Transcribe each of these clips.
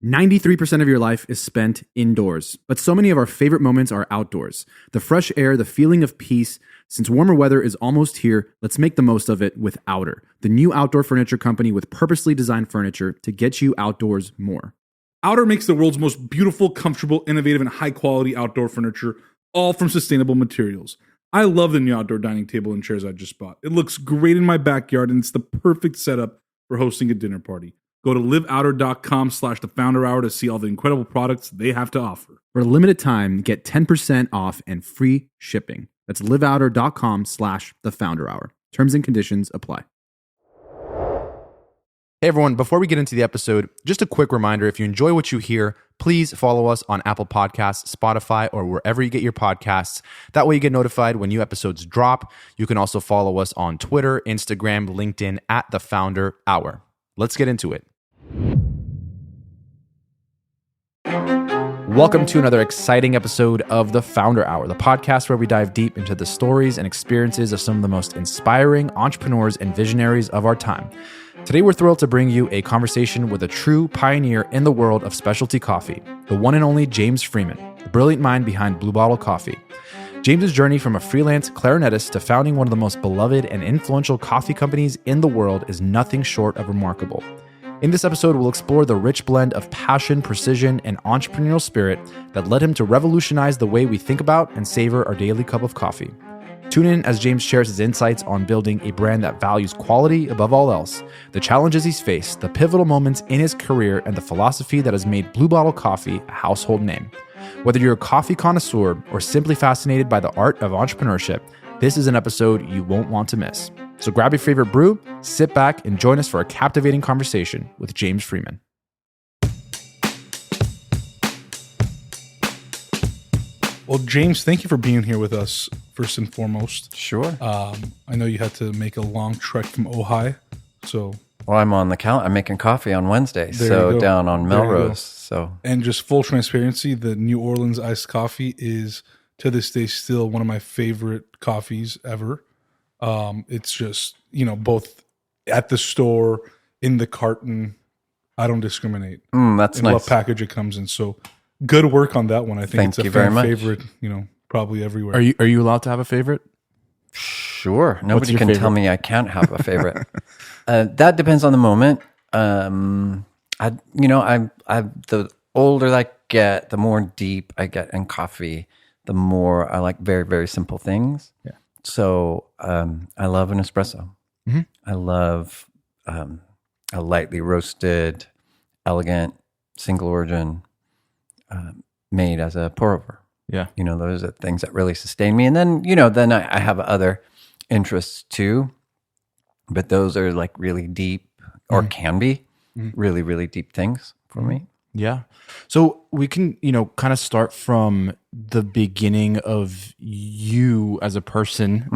93% of your life is spent indoors, but so many of our favorite moments are outdoors. The fresh air, the feeling of peace. Since warmer weather is almost here, let's make the most of it with Outer, the new outdoor furniture company with purposely designed furniture to get you outdoors more. Outer makes the world's most beautiful, comfortable, innovative, and high-quality outdoor furniture, all from sustainable materials. I love the new outdoor dining table and chairs I just bought. It looks great in my backyard, and it's the perfect setup for hosting a dinner party. Go to liveouter.com/thefounderhour to see all the incredible products they have to offer. For a limited time, get 10% off and free shipping. That's liveouter.com/thefounderhour. Terms and conditions apply. Hey everyone, before we get into the episode, just a quick reminder, if you enjoy what you hear, please follow us on Apple Podcasts, Spotify, or wherever you get your podcasts. That way you get notified when new episodes drop. You can also follow us on Twitter, Instagram, LinkedIn at The Founder Hour. Let's get into it. Welcome to another exciting episode of The Founder Hour, the podcast where we dive deep into the stories and experiences of some of the most inspiring entrepreneurs and visionaries of our time. Today, we're thrilled to bring you a conversation with a true pioneer in the world of specialty coffee, the one and only James Freeman, the brilliant mind behind Blue Bottle Coffee. James's journey from a freelance clarinetist to founding one of the most beloved and influential coffee companies in the world is nothing short of remarkable. In this episode, we'll explore the rich blend of passion, precision, and entrepreneurial spirit that led him to revolutionize the way we think about and savor our daily cup of coffee. Tune in as James shares his insights on building a brand that values quality above all else, the challenges he's faced, the pivotal moments in his career, and the philosophy that has made Blue Bottle Coffee a household name. Whether you're a coffee connoisseur or simply fascinated by the art of entrepreneurship, this is an episode you won't want to miss. So grab your favorite brew, sit back, and join us for a captivating conversation with James Freeman. Well, James, thank you for being here with us, first and foremost. Sure. I know you had to make a long trek from Ojai, so... Well, I'm on the count. I'm making coffee on Wednesday, There you so go. down on There you go. Melrose. So And just full transparency, the New Orleans iced coffee is, to this day, still one of my favorite coffees ever. It's just, both at the store, in the carton, I don't discriminate. that's in nice. what package it comes in. So good work on that one. I think Thank it's a you very fan much. favorite, probably everywhere. Are you allowed to have a favorite? Sure. Nobody your can tell favorite? me I can't have a favorite. That depends on the moment. The older I get, the more deep I get in coffee, the more I like very, very simple things. Yeah. So I love an espresso. Mhm. I love a lightly roasted, elegant, single origin, made as a pour over. Yeah. Those are things that really sustain me. And then, then I have other interests too, but those are like really deep or can be really, really deep things for me. Yeah. So we can, kind of start from the beginning of you as a person,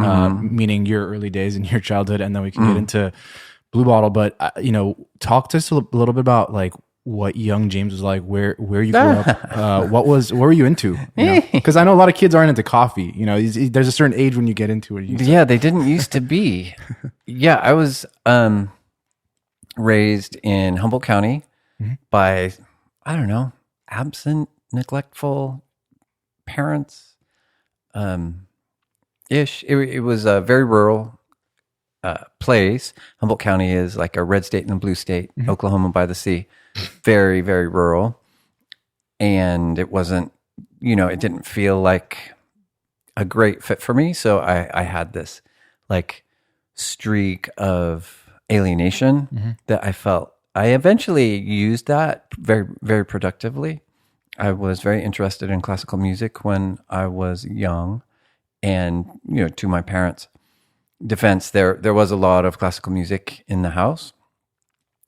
meaning your early days and your childhood, and then we can get into Blue Bottle. But, talk to us a little bit about like what young James was like, where you grew up, what were you into? Because I know a lot of kids aren't into coffee. There's a certain age when you get into it. Yeah, they didn't used to be. Yeah, I was raised in Humboldt County by, I don't know, absent, neglectful parents, ish. It was a very rural place. Humboldt County is like a red state and a blue state, Oklahoma by the sea. Very, very rural. And it wasn't, it didn't feel like a great fit for me. So I had this like streak of alienation that I felt. I eventually used that very, very productively. I was very interested in classical music when I was young. And, to my parents' defense, there was a lot of classical music in the house.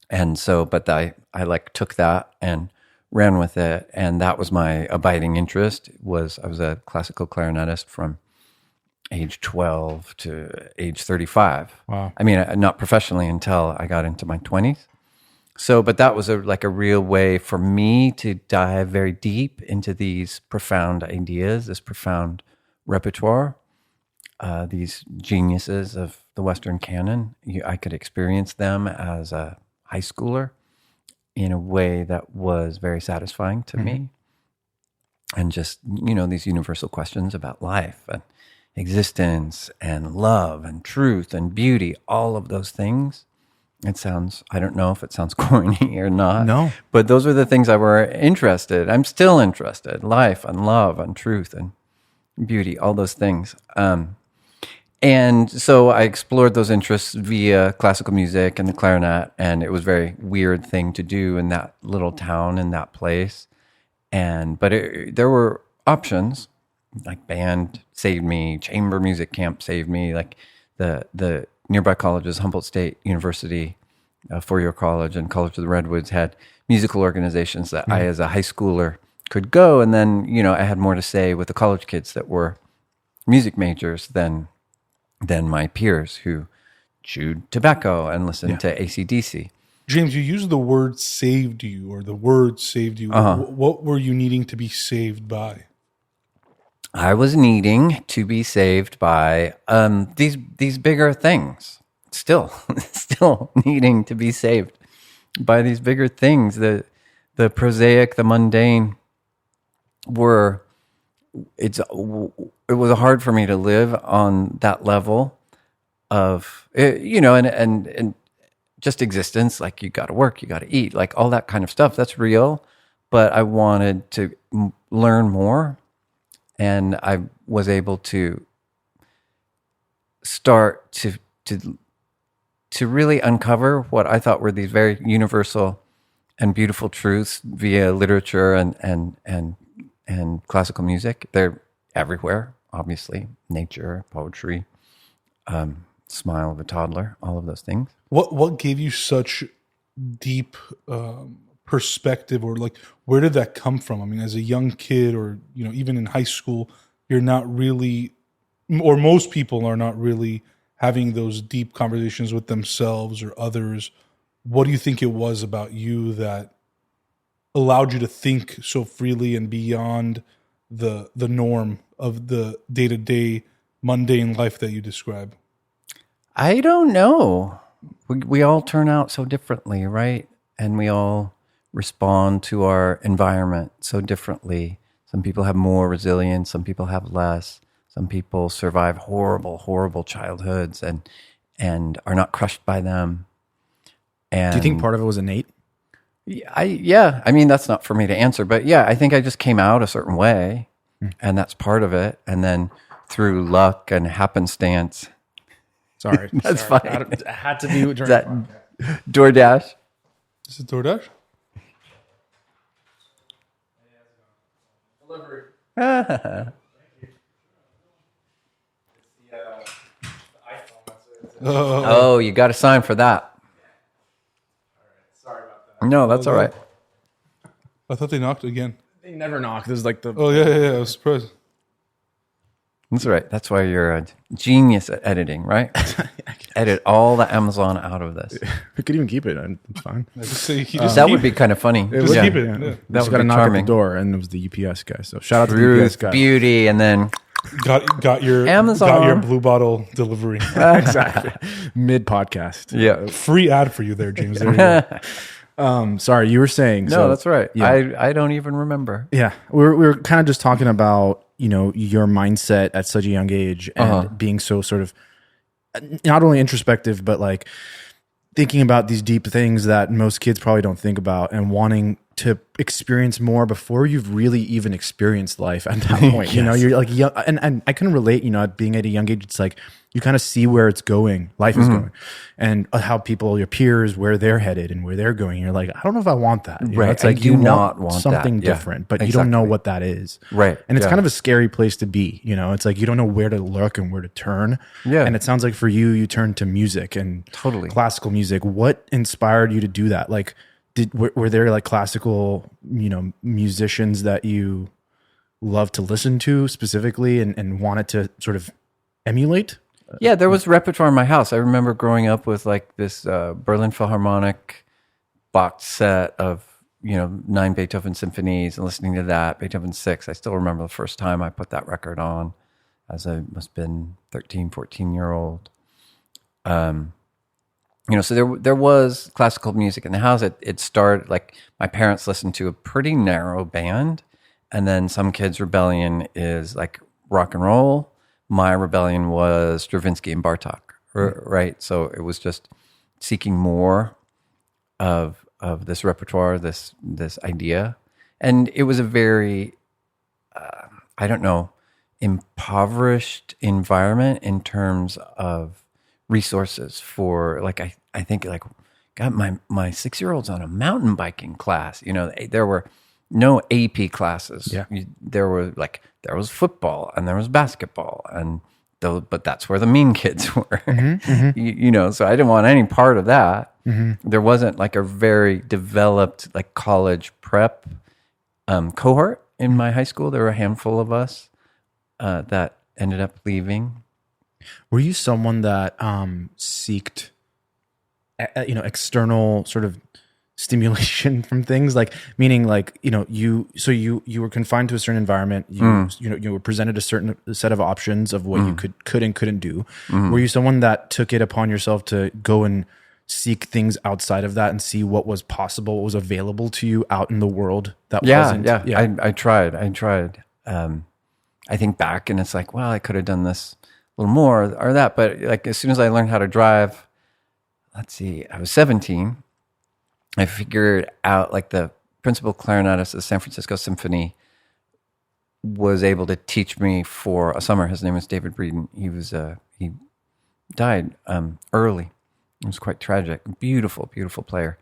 And so, but I like took that and ran with it. And that was my abiding interest. I was a classical clarinetist from age 12 to age 35. Wow. I mean, not professionally until I got into my 20s. So, but that was a real way for me to dive very deep into these profound ideas, this profound repertoire, these geniuses of the Western canon. I could experience them as a high schooler in a way that was very satisfying to me. And just, these universal questions about life and existence and love and truth and beauty, all of those things. I don't know if it sounds corny or not. No. But those were the things I were interested. I'm still interested. Life and love and truth and beauty, all those things. And so I explored those interests via classical music and the clarinet, and it was a very weird thing to do in that little town, in that place. But there were options, like band saved me, chamber music camp saved me, like the nearby colleges, Humboldt State University, four-year college, and College of the Redwoods had musical organizations that I, as a high schooler, could go. And then, I had more to say with the college kids that were music majors than my peers who chewed tobacco and listened to AC/DC. James, you used the word saved you, or the word saved you. What were you needing to be saved by? I was needing to be saved by these bigger things. Still needing to be saved by these bigger things. The prosaic, the mundane it was hard for me to live on that level of, and just existence. Like, you got to work, you got to eat, like all that kind of stuff. That's real. But I wanted to learn more. And I was able to start to really uncover what I thought were these very universal and beautiful truths via literature and classical music. They're everywhere, obviously. Nature, poetry, smile of a toddler, all of those things. What gave you such deep perspective, or like, where did that come from? I mean, as a young kid, or even in high school, you're not really, or most people are not really having those deep conversations with themselves or others. What do you think it was about you that allowed you to think so freely and beyond the norm of the day-to-day mundane life that you describe? I don't know. We all turn out so differently, right? And we all respond to our environment so differently. Some people have more resilience, some people have less. Some people survive horrible, horrible childhoods and are not crushed by them. And do you think part of it was innate? Yeah. I mean, that's not for me to answer, but yeah, I think I just came out a certain way, and that's part of it. And then through luck and happenstance. Sorry. That's fine. It had to be during that DoorDash. Is it DoorDash? Delivery. Oh, you got a sign for that. Sorry about that. No, that's all right. I thought they knocked again. They never knock. This is like the... Oh, yeah. I was surprised. That's right. That's why you're a genius at editing, right? Edit all the Amazon out of this. We could even keep it. It's fine. That would be kind of funny. Just keep it. Yeah. Yeah. That was got to knock at the door, and it was the UPS guy. So shout out to the UPS guy. Beauty, and then got your Amazon. Got your blue bottle delivery. Exactly. Mid podcast. Yeah. Free ad for you there, James. There you go. Sorry, you were saying. No, that's right. Yeah. I don't even remember. Yeah, we were kind of just talking about your mindset at such a young age and being so sort of not only introspective, but like thinking about these deep things that most kids probably don't think about, and wanting to experience more before you've really even experienced life at that point. Yes. You're like young, and I can relate, being at a young age, it's like you kind of see where it's going, life is going, and how people, your peers, where they're headed and where they're going. You're like, I don't know if I want that. Right. It's like I do not want something that. Yeah. different, but you don't know what that is. Right. And it's kind of a scary place to be. It's like you don't know where to look and where to turn. Yeah. And it sounds like for you turned to music and Totally. classical music. What inspired you to do that? Like, were there like classical, musicians that you love to listen to specifically and wanted to sort of emulate? Yeah, there was repertoire in my house. I remember growing up with like this Berlin Philharmonic box set of 9 Beethoven symphonies and listening to that, Beethoven 6. I still remember the first time I put that record on as I must have been 13, 14-year-old. So there was classical music in the house. It started like my parents listened to a pretty narrow band, and then some kids' rebellion is like rock and roll. My rebellion was Stravinsky and Bartok, right? So it was just seeking more of this repertoire, this idea, and it was a very I don't know, impoverished environment in terms of resources for like I think like God, my 6-year-old's on a mountain biking class. There were no AP classes. Yeah. There was football and there was basketball but that's where the mean kids were. So I didn't want any part of that. There wasn't like a very developed like college prep cohort in my high school. There were a handful of us that ended up leaving. Were you someone that seeked, external sort of stimulation from things, like meaning like you were confined to a certain environment. You were presented a certain set of options of what you could and couldn't do. Were you someone that took it upon yourself to go and seek things outside of that and see what was possible, what was available to you out in the world? I tried. I think back and it's like, well, I could have done this a little more or that. But like as soon as I learned how to drive, I was 17. I figured out like the principal clarinetist of the San Francisco Symphony was able to teach me for a summer. His name was David Breeden. He died early. It was quite tragic. Beautiful, beautiful player.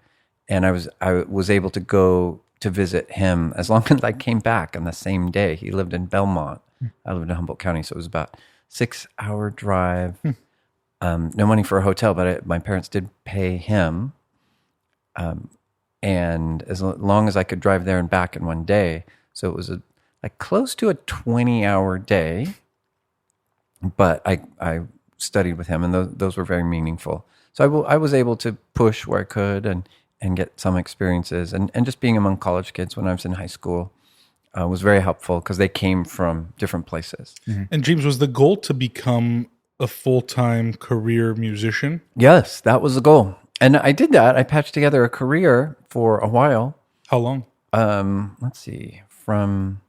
And I was able to go to visit him as long as I came back on the same day. He lived in Belmont. I lived in Humboldt County, so it was about 6-hour drive. No money for a hotel, but my parents did pay him. And as long as I could drive there and back in one day, so it was close to a 20-hour day. But I studied with him, and those were very meaningful. So I was able to push where I could and get some experiences, and just being among college kids when I was in high school was very helpful because they came from different places. And James, was the goal to become a full-time career musician? Yes, that was the goal. And I did that. I patched together a career for a while. How long? Let's see, from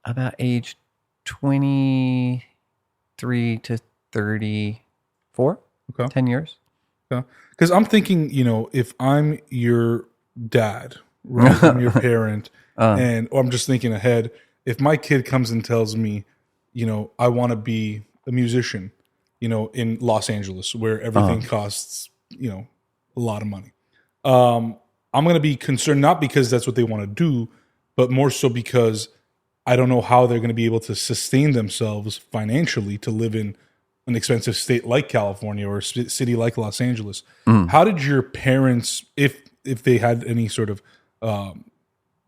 about age 23 to 34, 10 years. Because I'm thinking, if I'm your dad, right, I'm your parent, or I'm just thinking ahead, if my kid comes and tells me, I want to be a musician, in Los Angeles, where everything costs, a lot of money. I'm going to be concerned, not because that's what they want to do, but more so because I don't know how they're going to be able to sustain themselves financially to live in an expensive state like California or a city like Los Angeles. How did your parents, if they had any sort of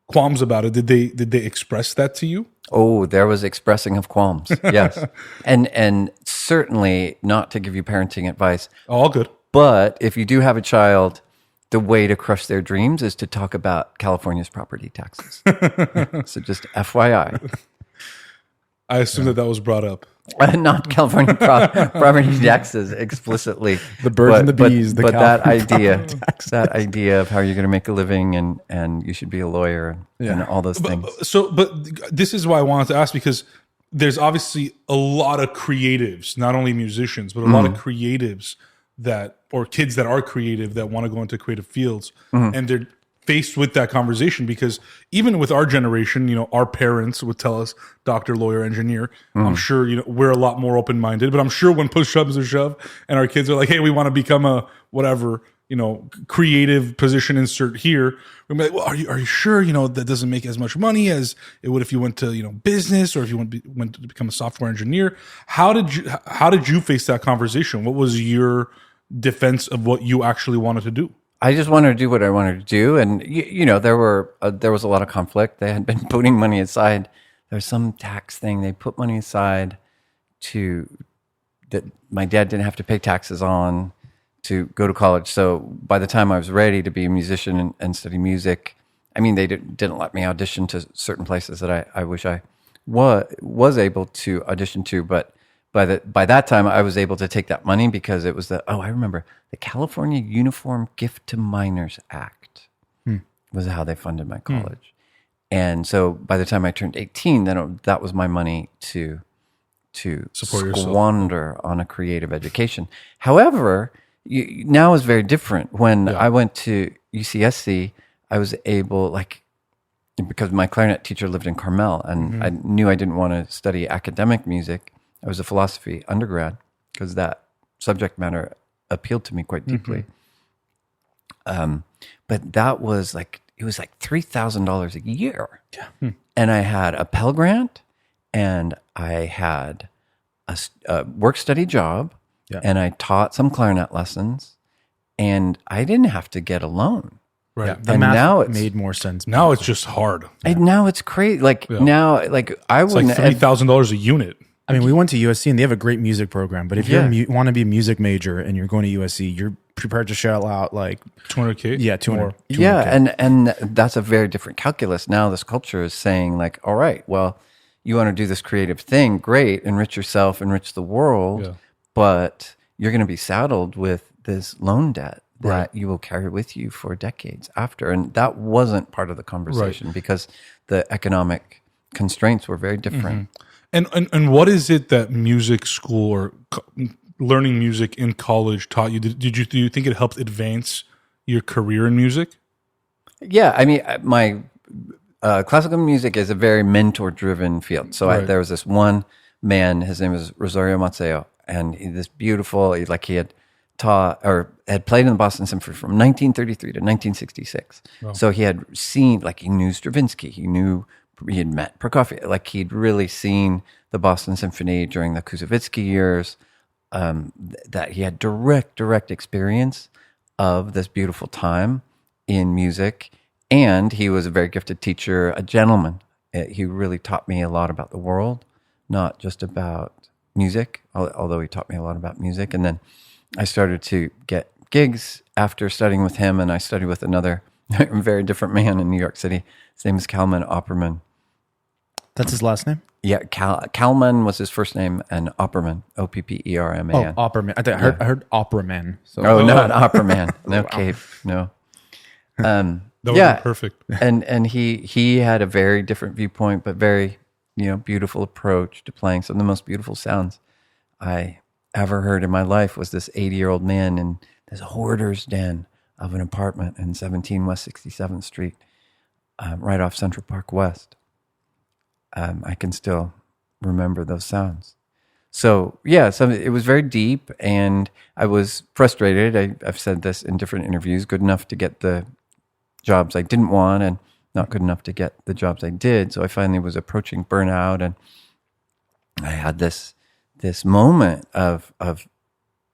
qualms about it, did they express that to you? Oh, there was expressing of qualms. Yes. and certainly not to give you parenting advice. All good. But if you do have a child, the way to crush their dreams is to talk about California's property taxes. So just FYI. I assume that was brought up. Not California property taxes explicitly. The birds and the bees. But that idea of how you're going to make a living and you should be a lawyer and all those things. But this is why I wanted to ask, because there's obviously a lot of creatives, not only musicians, but a lot of creatives or kids that are creative that want to go into creative fields, and they're faced with that conversation, because even with our generation, our parents would tell us doctor, lawyer, engineer. I'm sure we're a lot more open-minded, but I'm sure when push comes to shove and our kids are like, hey, we want to become a whatever, creative position, insert here, we're like, well, are you sure that doesn't make as much money as it would if you went to business, or if you went to become a software engineer? How did you face that conversation? What was your defense of what you actually wanted to do? I just wanted to do what I wanted to do, and there was a lot of conflict. They had been putting money aside. There's some tax thing they put money aside that my dad didn't have to pay taxes on to go to college. So by the time I was ready to be a musician and study music, they didn't let me audition to certain places that I wish I was able to audition to. But by that time, I was able to take that money because it was I remember the California Uniform Gift to Minors Act was how they funded my college. And so by the time I turned 18, then that was my money to Support squander on a creative education. However, now is very different. When I went to UCSC, I was able, because my clarinet teacher lived in Carmel, and I knew I didn't want to study academic music. I was a philosophy undergrad because that subject matter appealed to me quite deeply. But that was it was $3,000 a year. Yeah. And I had a Pell Grant, and I had a work-study job, and I taught some clarinet lessons, and I didn't have to get a loan. Right. Yeah, the And math now it's made more sense. Now it's just hard. And now it's crazy. Now, I It's wouldn't. $3,000 a unit. I mean, we went to USC and they have a great music program, but if you want to be a music major and you're going to USC, you're prepared to shell out $200K. Yeah, 200. Yeah, and that's a very different calculus. Now this culture is saying all right, well, you want to do this creative thing, great, enrich yourself, enrich the world, but you're going to be saddled with this loan debt that you will carry with you for decades after. And that wasn't part of the conversation because the economic constraints were very different. And what is it that music school or learning music in college taught you? Do you think it helped advance your career in music? Yeah, I mean, my classical music is a very mentor-driven field. So there was this one man, his name was Rosario Mazzeo, and this beautiful, he had taught or had played in the Boston Symphony from 1933 to 1966. Wow. So he had seen, he knew Stravinsky, he had met Prokofiev, he'd really seen the Boston Symphony during the Koussevitzky years, that he had direct experience of this beautiful time in music. And he was a very gifted teacher, a gentleman. He really taught me a lot about the world, not just about music, although he taught me a lot about music. And then I started to get gigs after studying with him, and I studied with another very different man in New York City. His name is Kalman Opperman. That's his last name? Yeah, Kalman was his first name, and Opperman, Opperman. Oh, Opperman. I heard Operaman. So. Oh, no, an Opperman. No, Cave, no. That would be perfect. And he had a very different viewpoint, but very beautiful approach to playing. Some of the most beautiful sounds I ever heard in my life was this 80-year-old man in this hoarder's den of an apartment in 17 West 67th Street, right off Central Park West. I can still remember those sounds. So it was very deep, and I was frustrated. I've said this in different interviews, good enough to get the jobs I didn't want and not good enough to get the jobs I did. So I finally was approaching burnout, and I had this moment of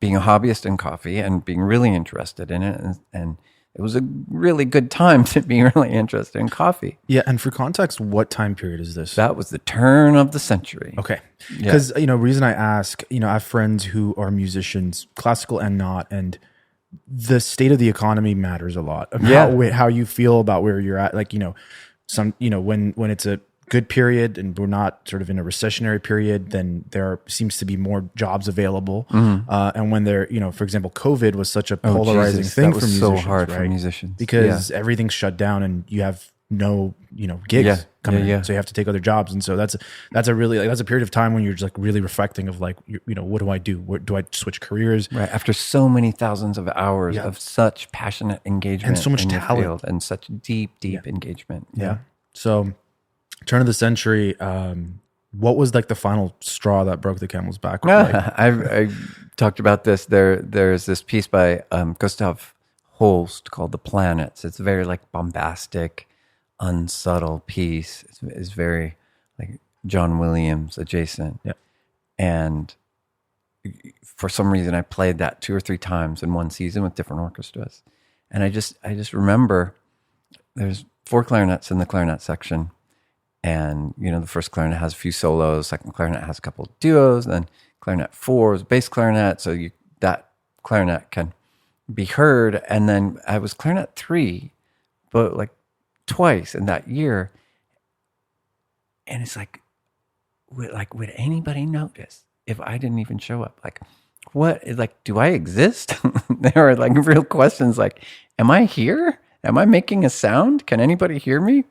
being a hobbyist in coffee and being really interested in it. And it was a really good time to be really interested in coffee. Yeah. And for context, what time period is this? That was the turn of the century. Okay. Because, reason I ask, I have friends who are musicians, classical and not, and the state of the economy matters a lot. How you feel about where you're at. When it's a good period and we're not sort of in a recessionary period, then there seems to be more jobs available. And when for example, COVID was such a polarizing thing for musicians. So hard for musicians because everything's shut down and you have no, gigs coming in. So you have to take other jobs. And so that's a really, that's a period of time when you're just really reflecting of what do I do? Do I switch careers? Right. After so many thousands of hours of such passionate engagement and so much in talent field and such deep engagement. Yeah. So turn of the century, what was the final straw that broke the camel's back? I talked about this. There's this piece by Gustav Holst called "The Planets." It's very bombastic, unsubtle piece. It's very John Williams adjacent. Yeah. And for some reason, I played that 2 or 3 times in one season with different orchestras, and I just remember there's 4 clarinets in the clarinet section. And, the first clarinet has a few solos, second clarinet has a couple of duos, then clarinet 4 is bass clarinet, so that clarinet can be heard. And then I was clarinet 3, but twice in that year. And it's would anybody notice if I didn't even show up? Like, what? Like, do I exist? There are like real questions like, am I here? Am I making a sound? Can anybody hear me?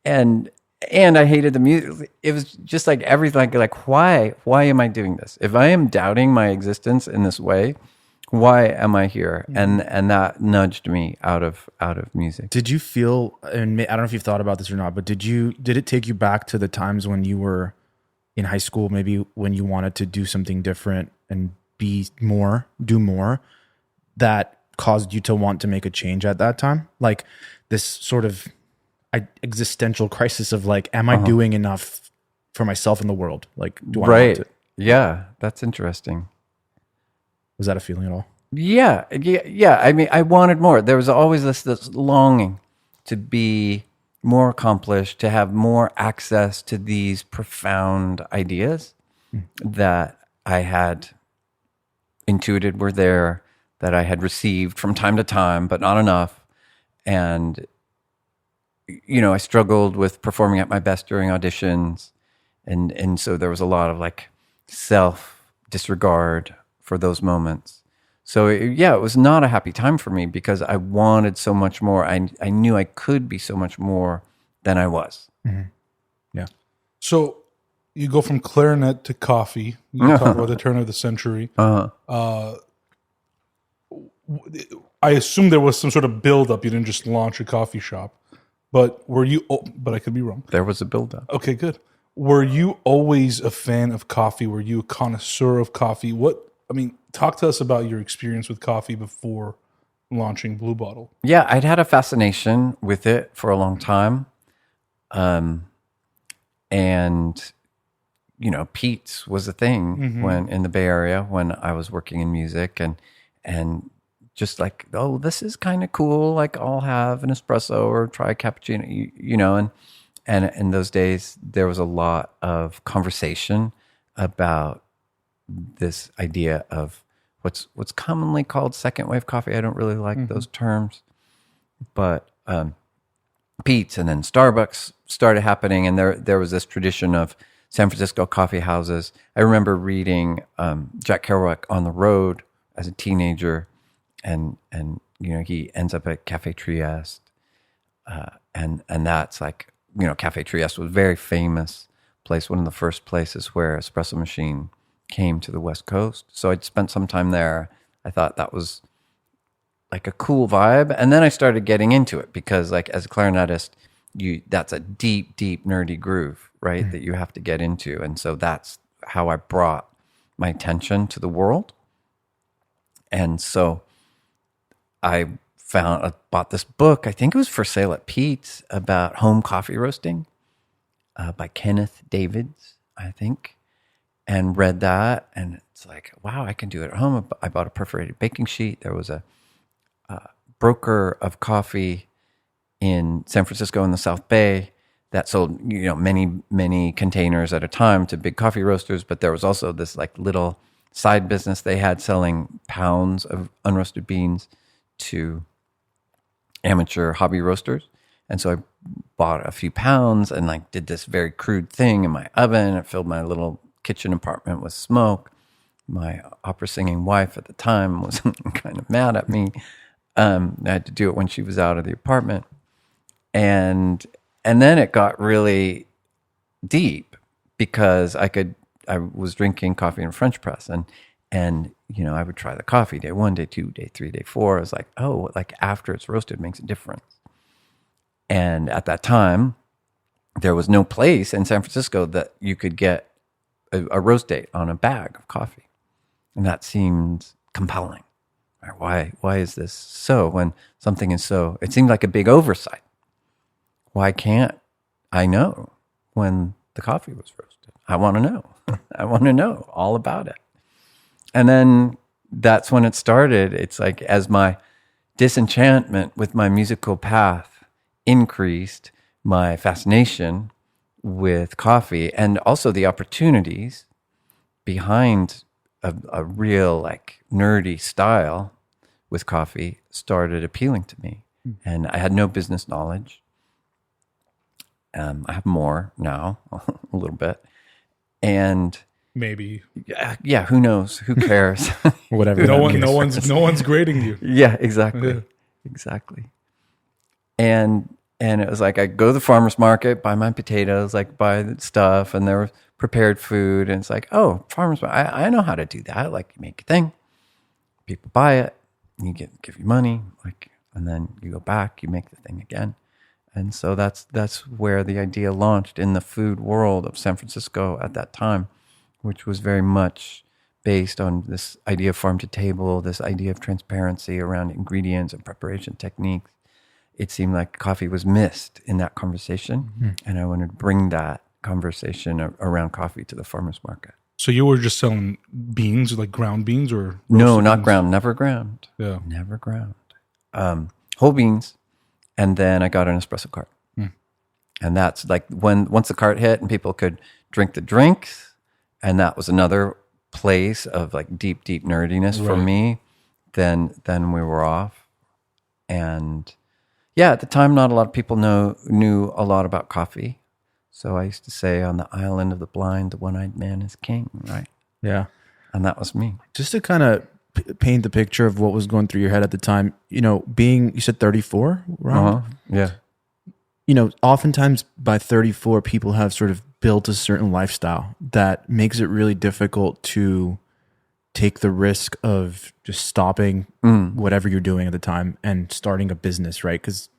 And I hated the music. It was just like everything. Like, why am I doing this? If I am doubting my existence in this way, why am I here? And that nudged me out of music. Did you feel, and I don't know if you've thought about this or not, but did it take you back to the times when you were in high school, maybe when you wanted to do something different and do more, that caused you to want to make a change at that time? Like this sort of existential crisis of like, am I doing enough for myself in the world? Like, do I want to? Yeah, that's interesting. Was that a feeling at all? Yeah. I mean, I wanted more. There was always this longing to be more accomplished, to have more access to these profound ideas that I had intuited were there, that I had received from time to time, but not enough. And, I struggled with performing at my best during auditions. And so there was a lot of like self-disregard for those moments. So it was not a happy time for me because I wanted so much more. I knew I could be so much more than I was. Mm-hmm. Yeah. So you go from clarinet to coffee. You talk about the turn of the century. I assume there was some sort of build-up. You didn't just launch a coffee shop. But but I could be wrong. There was a build-up. Okay, good. Were you always a fan of coffee? Were you a connoisseur of coffee? Talk to us about your experience with coffee before launching Blue Bottle. Yeah, I'd had a fascination with it for a long time. And, Pete's was a thing when in the Bay Area when I was working in music and just like, oh, this is kind of cool. Like I'll have an espresso or try a cappuccino, and in those days there was a lot of conversation about this idea of what's commonly called second wave coffee. I don't really like those terms, but Pete's and then Starbucks started happening, and there was this tradition of San Francisco coffee houses. I remember reading Jack Kerouac on the road as a teenager, and he ends up at Cafe Trieste, and that's like Cafe Trieste was a very famous place, one of the first places where espresso machine came to the West Coast. So I'd spent some time there. I thought that was like a cool vibe. And then I started getting into it because like as a clarinetist, that's a deep, deep nerdy groove, right? That you have to get into. And so that's how I brought my attention to the world. And so I bought this book, I think it was for sale at Pete's, about home coffee roasting by Kenneth Davids, I think. And read that, and it's like, wow, I can do it at home. I bought a perforated baking sheet. There was a broker of coffee in San Francisco in the South Bay that sold, many, many containers at a time to big coffee roasters. But there was also this like little side business they had selling pounds of unroasted beans to amateur hobby roasters. And so I bought a few pounds and like did this very crude thing in my oven. It filled my little kitchen apartment with smoke. My opera singing wife at the time was kind of mad at me. I had to do it when she was out of the apartment. And then it got really deep because I was drinking coffee in a French press and I would try the coffee day 1, day 2, day 3, day 4. I was like, oh, like after it's roasted makes a difference. And at that time, there was no place in San Francisco that you could get a roast date on a bag of coffee. And that seemed compelling. Why is this so when something is so, it seemed like a big oversight. Why can't I know when the coffee was roasted? I want to know. I want to know all about it. And then that's when it started. It's like as my disenchantment with my musical path increased, my fascination with coffee and also the opportunities behind a real like nerdy style with coffee started appealing to me. And I had no business knowledge. I have more now, a little bit. And maybe. Yeah, who knows? Who cares? Whatever. No one's grading you. Yeah, exactly. Yeah. Exactly. And it was like I go to the farmer's market, buy my potatoes, like buy the stuff, and there was prepared food, and it's like, oh, farmer's market, I know how to do that. Like you make a thing, people buy it, you give you money, like, and then you go back, you make the thing again. And so that's where the idea launched in the food world of San Francisco at that time, which was very much based on this idea of farm to table, this idea of transparency around ingredients and preparation techniques. It seemed like coffee was missed in that conversation, and I wanted to bring that conversation around coffee to the farmer's market. So you were just selling beans, like ground beans, or No, roasted not beans? ground, never ground. Yeah. Never ground. Whole beans, and then I got an espresso cart. And that's like once the cart hit and people could drink the drinks, and that was another place of like deep nerdiness for me, then we were off. And yeah, at the time, not a lot of people knew a lot about coffee. So I used to say, on the island of the blind, the one-eyed man is king, right? Yeah. And that was me. Just to kind of paint the picture of what was going through your head at the time, you said 34, right? Yeah. Oftentimes by 34, people have sort of built a certain lifestyle that makes it really difficult to take the risk of just stopping whatever you're doing at the time and starting a business, right? Because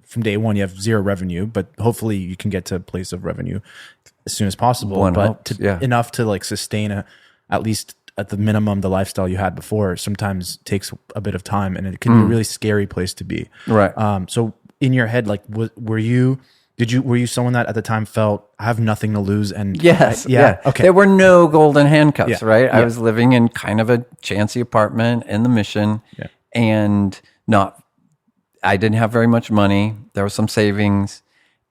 from day one, you have zero revenue, but hopefully you can get to a place of revenue as soon as possible. Enough to like sustain at least at the minimum, the lifestyle you had before sometimes takes a bit of time, and it can be a really scary place to be. Right. So in your head, like, were you someone that at the time felt I have nothing to lose? And yes, okay. There were no golden handcuffs, right? Yeah. I was living in kind of a chancy apartment in the Mission, and I didn't have very much money. There was some savings,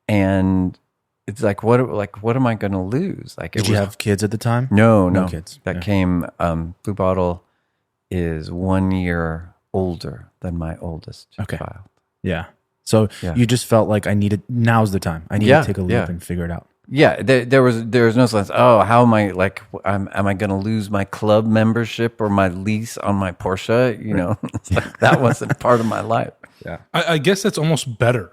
and it's like, what am I going to lose? Like, did you have kids at the time? No kids. That came. Blue Bottle is 1 year older than my oldest child. Yeah. So you just felt like now's the time. I need to take a leap and figure it out. Yeah, there was no sense. Oh, how am I am I going to lose my club membership or my lease on my Porsche? It's like that wasn't part of my life. Yeah, I guess that's almost better.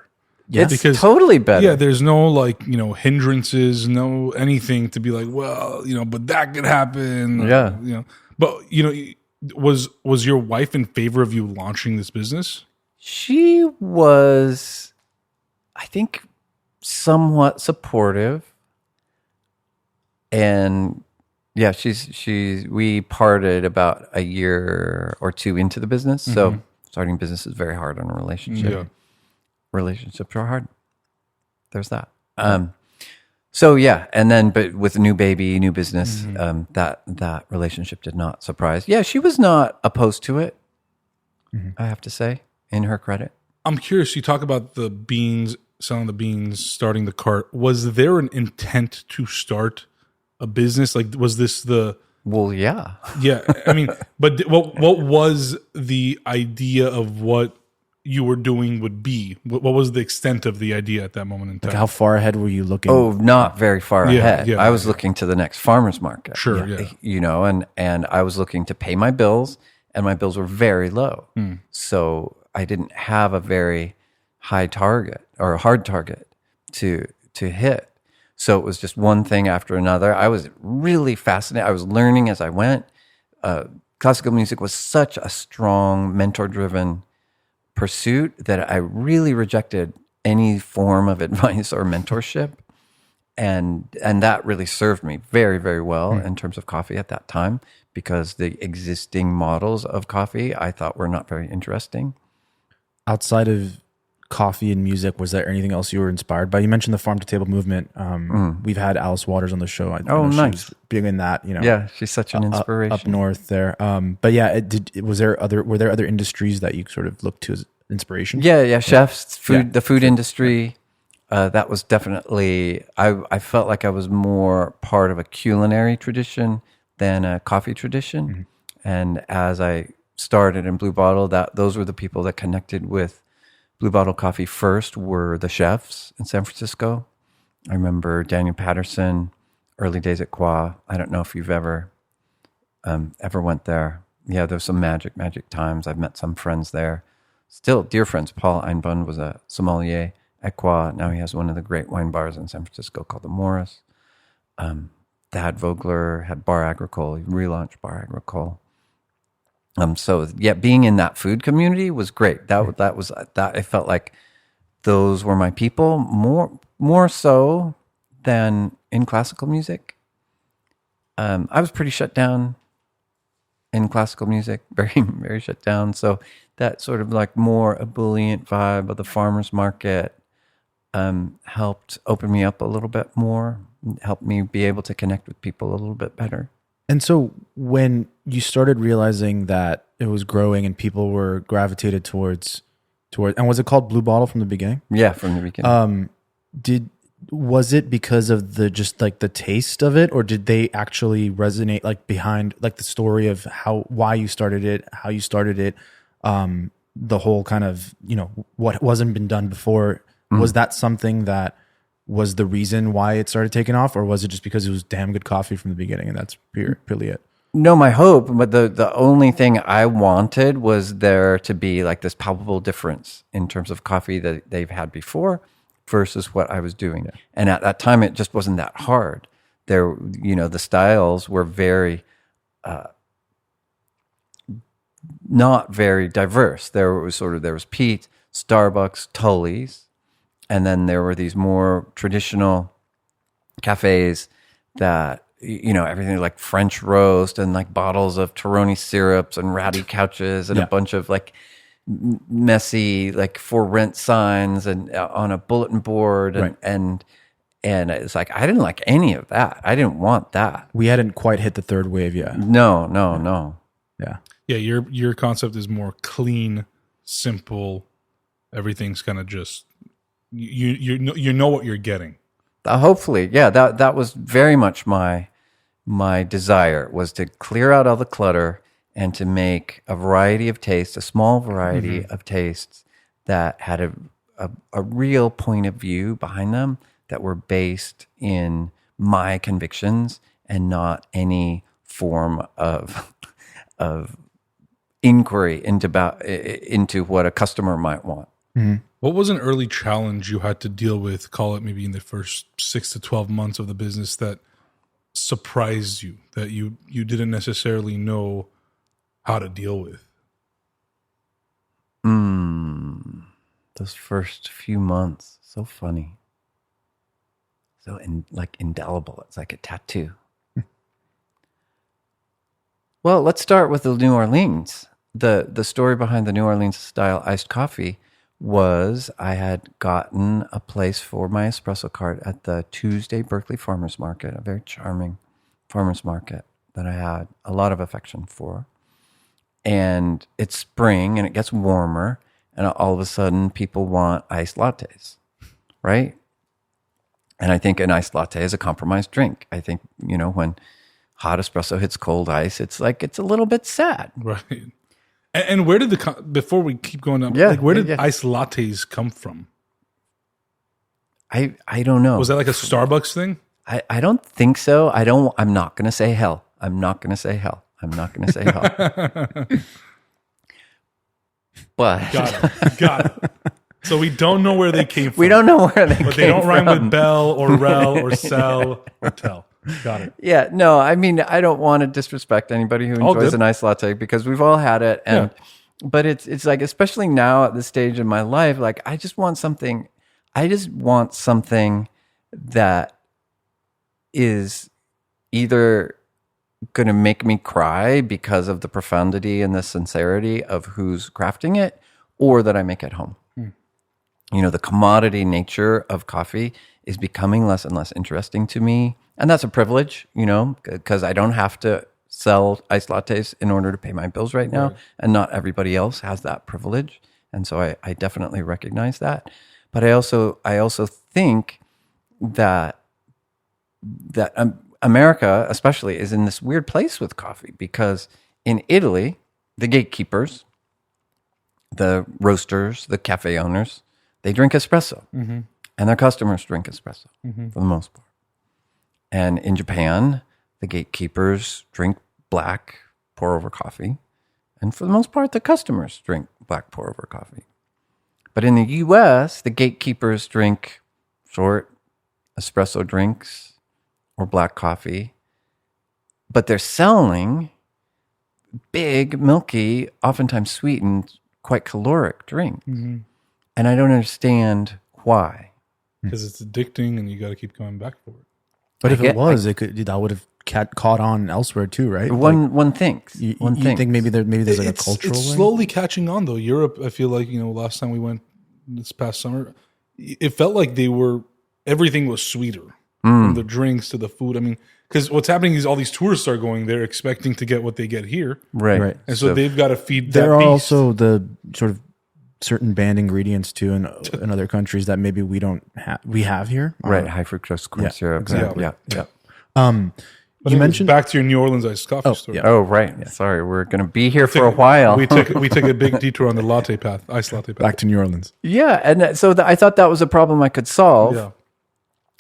Yeah, it's totally better. Yeah, there's no hindrances, no anything to be like, well, but that could happen. Yeah, but was your wife in favor of you launching this business? She was, I think, somewhat supportive, and yeah, we parted about a year or two into the business. So starting business is very hard on a relationship. Yeah. Relationships are hard. There's that. So yeah, and then but with a new baby, new business, that relationship did not surprise. Yeah, she was not opposed to it. I have to say, in her credit. I'm curious. You talk about the beans, selling the beans, starting the cart. Was there an intent to start a business? Like, was this the? Well, yeah. Yeah, I mean, but what was the idea of what you were doing would be? What was the extent of the idea at that moment in time? Like, how far ahead were you looking? Oh, not very far ahead. Yeah, I was looking to the next farmer's market. Sure, and I was looking to pay my bills, and my bills were very low. So I didn't have a very high target or a hard target to hit. So it was just one thing after another. I was really fascinated. I was learning as I went. Classical music was such a strong mentor-driven pursuit that I really rejected any form of advice or mentorship. And that really served me very, very well in terms of coffee at that time, because the existing models of coffee I thought were not very interesting. Outside of coffee and music, was there anything else you were inspired by? You mentioned the farm to table movement. We've had Alice Waters on the show. I know nice. She's big in that. Yeah, she's such an inspiration up north there. But yeah, were there other industries that you sort of looked to as inspiration? Yeah, chefs, the food industry. That was definitely. I felt like I was more part of a culinary tradition than a coffee tradition, and as I started in Blue Bottle, those were the people that connected with Blue Bottle Coffee first were the chefs in San Francisco. I remember Daniel Patterson, early days at Qua. I don't know if you've ever went there. Yeah, there's some magic times. I've met some friends there. Still dear friends. Paul Einbund was a sommelier at Qua. Now he has one of the great wine bars in San Francisco called the Morris. Thad Vogler had Bar Agricole. He relaunched Bar Agricole. So yeah, being in that food community was great. That was I felt like those were my people more so than in classical music. I was pretty shut down in classical music, very, very shut down. So that sort of like more ebullient vibe of the farmer's market helped open me up a little bit more, helped me be able to connect with people a little bit better. And so when you started realizing that it was growing and people were gravitated towards, and was it called Blue Bottle from the beginning? Yeah, from the beginning. Was it because of the just like the taste of it, or did they actually resonate like behind like the story of why you started it, how you started it, the whole kind of, you know, what wasn't been done before? Was that something that was the reason why it started taking off, or was it just because it was damn good coffee from the beginning and that's purely it? No, my hope, but the only thing I wanted was there to be like this palpable difference in terms of coffee that they've had before versus what I was doing. Yeah. And at that time, it just wasn't that hard. There, you know, the styles were very, not very diverse. There was Pete, Starbucks, Tully's, and then there were these more traditional cafes that, you know, everything like French roast and like bottles of Toroni syrups and ratty couches and a bunch of like messy like for rent signs and on a bulletin board and it's like I didn't like any of that. I didn't want that. We hadn't quite hit the third wave yet. No. Yeah, your concept is more clean, simple. Everything's kind of just you know what you're getting. Hopefully, yeah. That was very much my desire, was to clear out all the clutter and to make a variety of tastes, a small variety of tastes that had a real point of view behind them, that were based in my convictions and not any form of inquiry into what a customer might want. Mm-hmm. What was an early challenge you had to deal with, call it maybe in the first 6 to 12 months of the business, that surprised you, that you didn't necessarily know how to deal with? Those first few months, so funny. So indelible. It's like a tattoo. Well, let's start with the New Orleans. The story behind the New Orleans style iced coffee was I had gotten a place for my espresso cart at the Tuesday Berkeley Farmers Market, a very charming farmers market that I had a lot of affection for. And it's spring and it gets warmer, and all of a sudden people want iced lattes, right? And I think an iced latte is a compromised drink. I think, you know, when hot espresso hits cold ice, it's like, it's a little bit sad. Right. And where did before we keep going up, where did iced lattes come from? I don't know. Was that like a Starbucks thing? I don't think so. I'm not going to say hell. But Got it. So we don't know where they came from. We don't know where they came from. But they don't rhyme with bell or rel or sell or tell. Got it. Yeah, no, I mean, I don't want to disrespect anybody who enjoys an iced latte, because we've all had it. And but it's like, especially now at this stage in my life, like I just want something that is either going to make me cry because of the profundity and the sincerity of who's crafting it, or that I make at home. You know, the commodity nature of coffee is becoming less and less interesting to me. And that's a privilege, you know, because I don't have to sell iced lattes in order to pay my bills right now. Right. And not everybody else has that privilege. And so I definitely recognize that. But I also think that America especially is in this weird place with coffee, because in Italy, the gatekeepers, the roasters, the cafe owners, they drink espresso, and their customers drink espresso for the most part. And in Japan, the gatekeepers drink black pour over coffee. And for the most part, the customers drink black pour over coffee. But in the US, the gatekeepers drink short espresso drinks or black coffee. But they're selling big, milky, oftentimes sweetened, quite caloric drinks. And I don't understand why. Because it's addicting and you got to keep coming back for it. But if that would have caught on elsewhere too, right? One thinks. You think maybe there's like a cultural It's thing? slowly catching on though. Europe, I feel like, last time we went this past summer, it felt like everything was sweeter. From the drinks to the food. I mean, because what's happening is all these tourists are going there expecting to get what they get here. Right. And so they've got to feed There that are beast. also the sort of certain banned ingredients too in other countries that maybe we have here. Right. High fructose corn syrup. exactly. Yeah. But you mentioned back to your New Orleans iced coffee story. yeah. Oh, right. Yeah. Sorry. We're going to be here for a while. We took a big detour on the latte path, iced latte path. back to New Orleans. Yeah. And so I thought that was a problem I could solve. Yeah.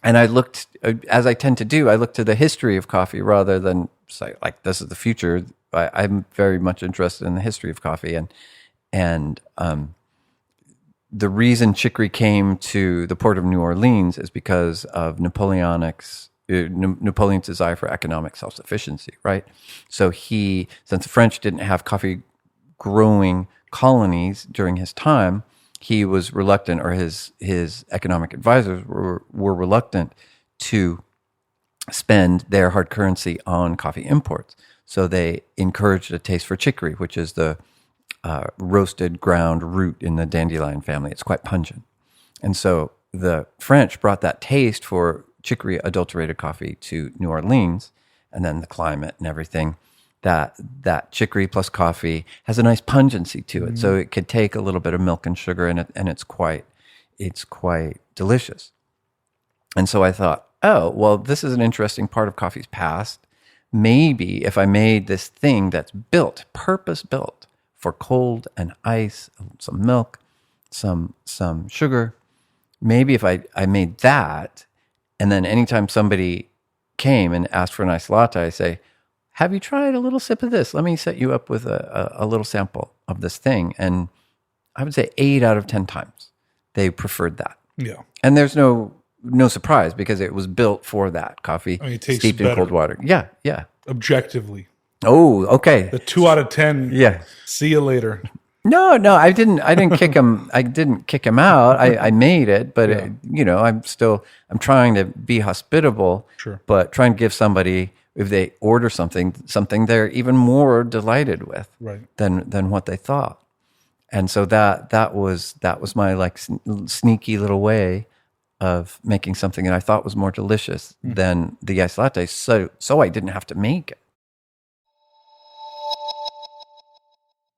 And I looked, as I tend to do, I looked to the history of coffee rather than say, like, this is the future. I'm very much interested in the history of coffee. And the reason chicory came to the port of New Orleans is because of Napoleon's desire for economic self-sufficiency, right? So since the French didn't have coffee growing colonies during his time, he was reluctant, or his economic advisors were reluctant to spend their hard currency on coffee imports. So they encouraged a taste for chicory, which is the roasted ground root in the dandelion family. It's quite pungent. And so the French brought that taste for chicory adulterated coffee to New Orleans, and then the climate and everything. That chicory plus coffee has a nice pungency to it, so it could take a little bit of milk and sugar in it, and it's quite delicious. And so I thought, oh, well, this is an interesting part of coffee's past. Maybe if I made this thing that's purpose built for cold and ice, some milk, some sugar, maybe if I made that, and then anytime somebody came and asked for an iced latte, I say, have you tried a little sip of this? Let me set you up with a little sample of this thing. And I would say 8 out of 10 times they preferred that. Yeah. And there's no surprise because it was built for that coffee, it tastes steeped in better. cold water. Yeah. Objectively. Oh, okay. The 2 out of 10. Yeah. See you later. No, I didn't kick him. I didn't kick him out. I made it, but I'm trying to be hospitable. Sure. But trying to give somebody, if they order something they're even more delighted with, Right. than what they thought. And so that was my like sneaky little way of making something that I thought was more delicious than the iced latte. So I didn't have to make it.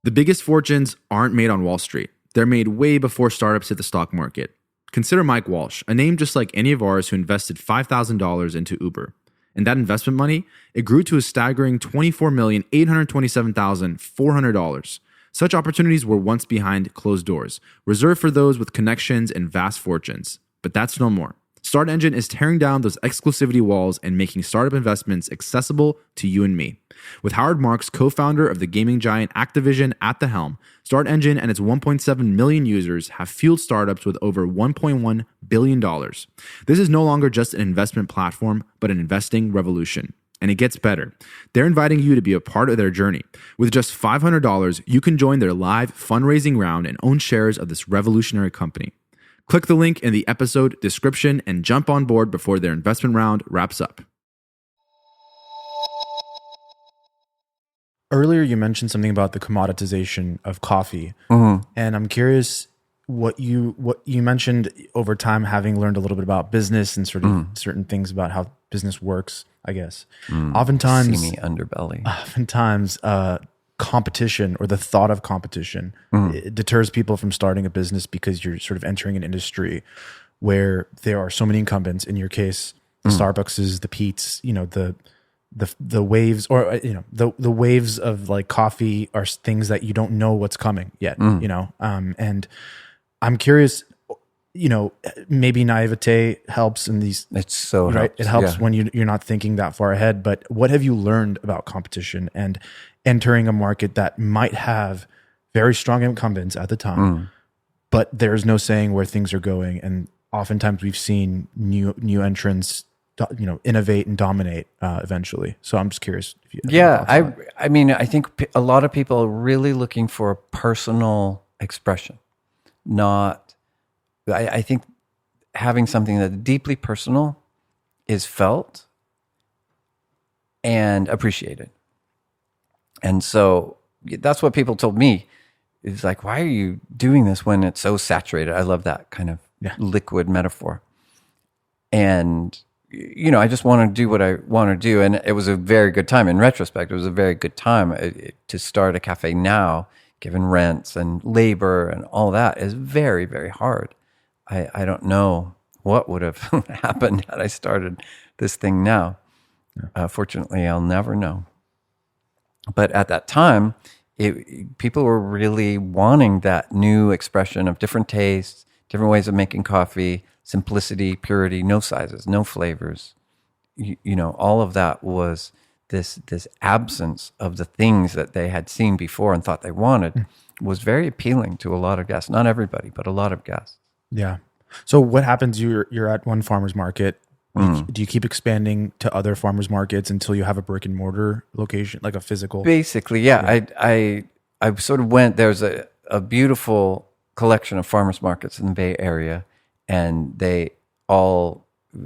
The biggest fortunes aren't made on Wall Street. They're made way before startups hit the stock market. Consider Mike Walsh, a name just like any of ours who invested $5,000 into Uber. And that investment money, it grew to a staggering $24,827,400. Such opportunities were once behind closed doors, reserved for those with connections and vast fortunes. But that's no more. Start Engine is tearing down those exclusivity walls and making startup investments accessible to you and me. With Howard Marks, co-founder of the gaming giant Activision, at the helm, Start Engine and its 1.7 million users have fueled startups with over $1.1 billion. This is no longer just an investment platform, but an investing revolution. And it gets better. They're inviting you to be a part of their journey. With just $500, you can join their live fundraising round and own shares of this revolutionary company. Click the link in the episode description and jump on board before their investment round wraps up. Earlier, you mentioned something about the commoditization of coffee, and I'm curious what you mentioned over time, having learned a little bit about business and sort of certain things about how business works. I guess oftentimes, Seamy underbelly. Oftentimes, competition or the thought of competition it deters people from starting a business because you're sort of entering an industry where there are so many incumbents. In your case, the Starbucks, the Pete's, the waves, or the waves of like coffee are things that you don't know what's coming yet. And I'm curious, maybe naivete helps in these. It's so right. helps. It helps Yeah. when you're not thinking that far ahead. But what have you learned about competition and entering a market that might have very strong incumbents at the time, but there's no saying where things are going, and oftentimes we've seen new entrants, innovate and dominate eventually. So I'm just curious if you have any thoughts on that. I mean, I think a lot of people are really looking for a personal expression. I think having something that's deeply personal is felt and appreciated. And so that's what people told me. It's like, why are you doing this when it's so saturated? I love that kind of liquid metaphor. And, I just want to do what I want to do. And it was a very good time. In retrospect, it was a very good time to start a cafe now, given rents and labor and all that is very, very hard. I don't know what would have happened had I started this thing now. Fortunately, I'll never know. But at that time, people were really wanting that new expression of different tastes, different ways of making coffee, simplicity, purity, no sizes, no flavors. All of that was this absence of the things that they had seen before and thought they wanted was very appealing to a lot of guests. Not everybody, but a lot of guests. Yeah. So what happens? You're at one farmer's market. Do you keep expanding to other farmers markets until you have a brick and mortar location, like a physical? Basically, yeah. I sort of went. There's a beautiful collection of farmers markets in the Bay Area, and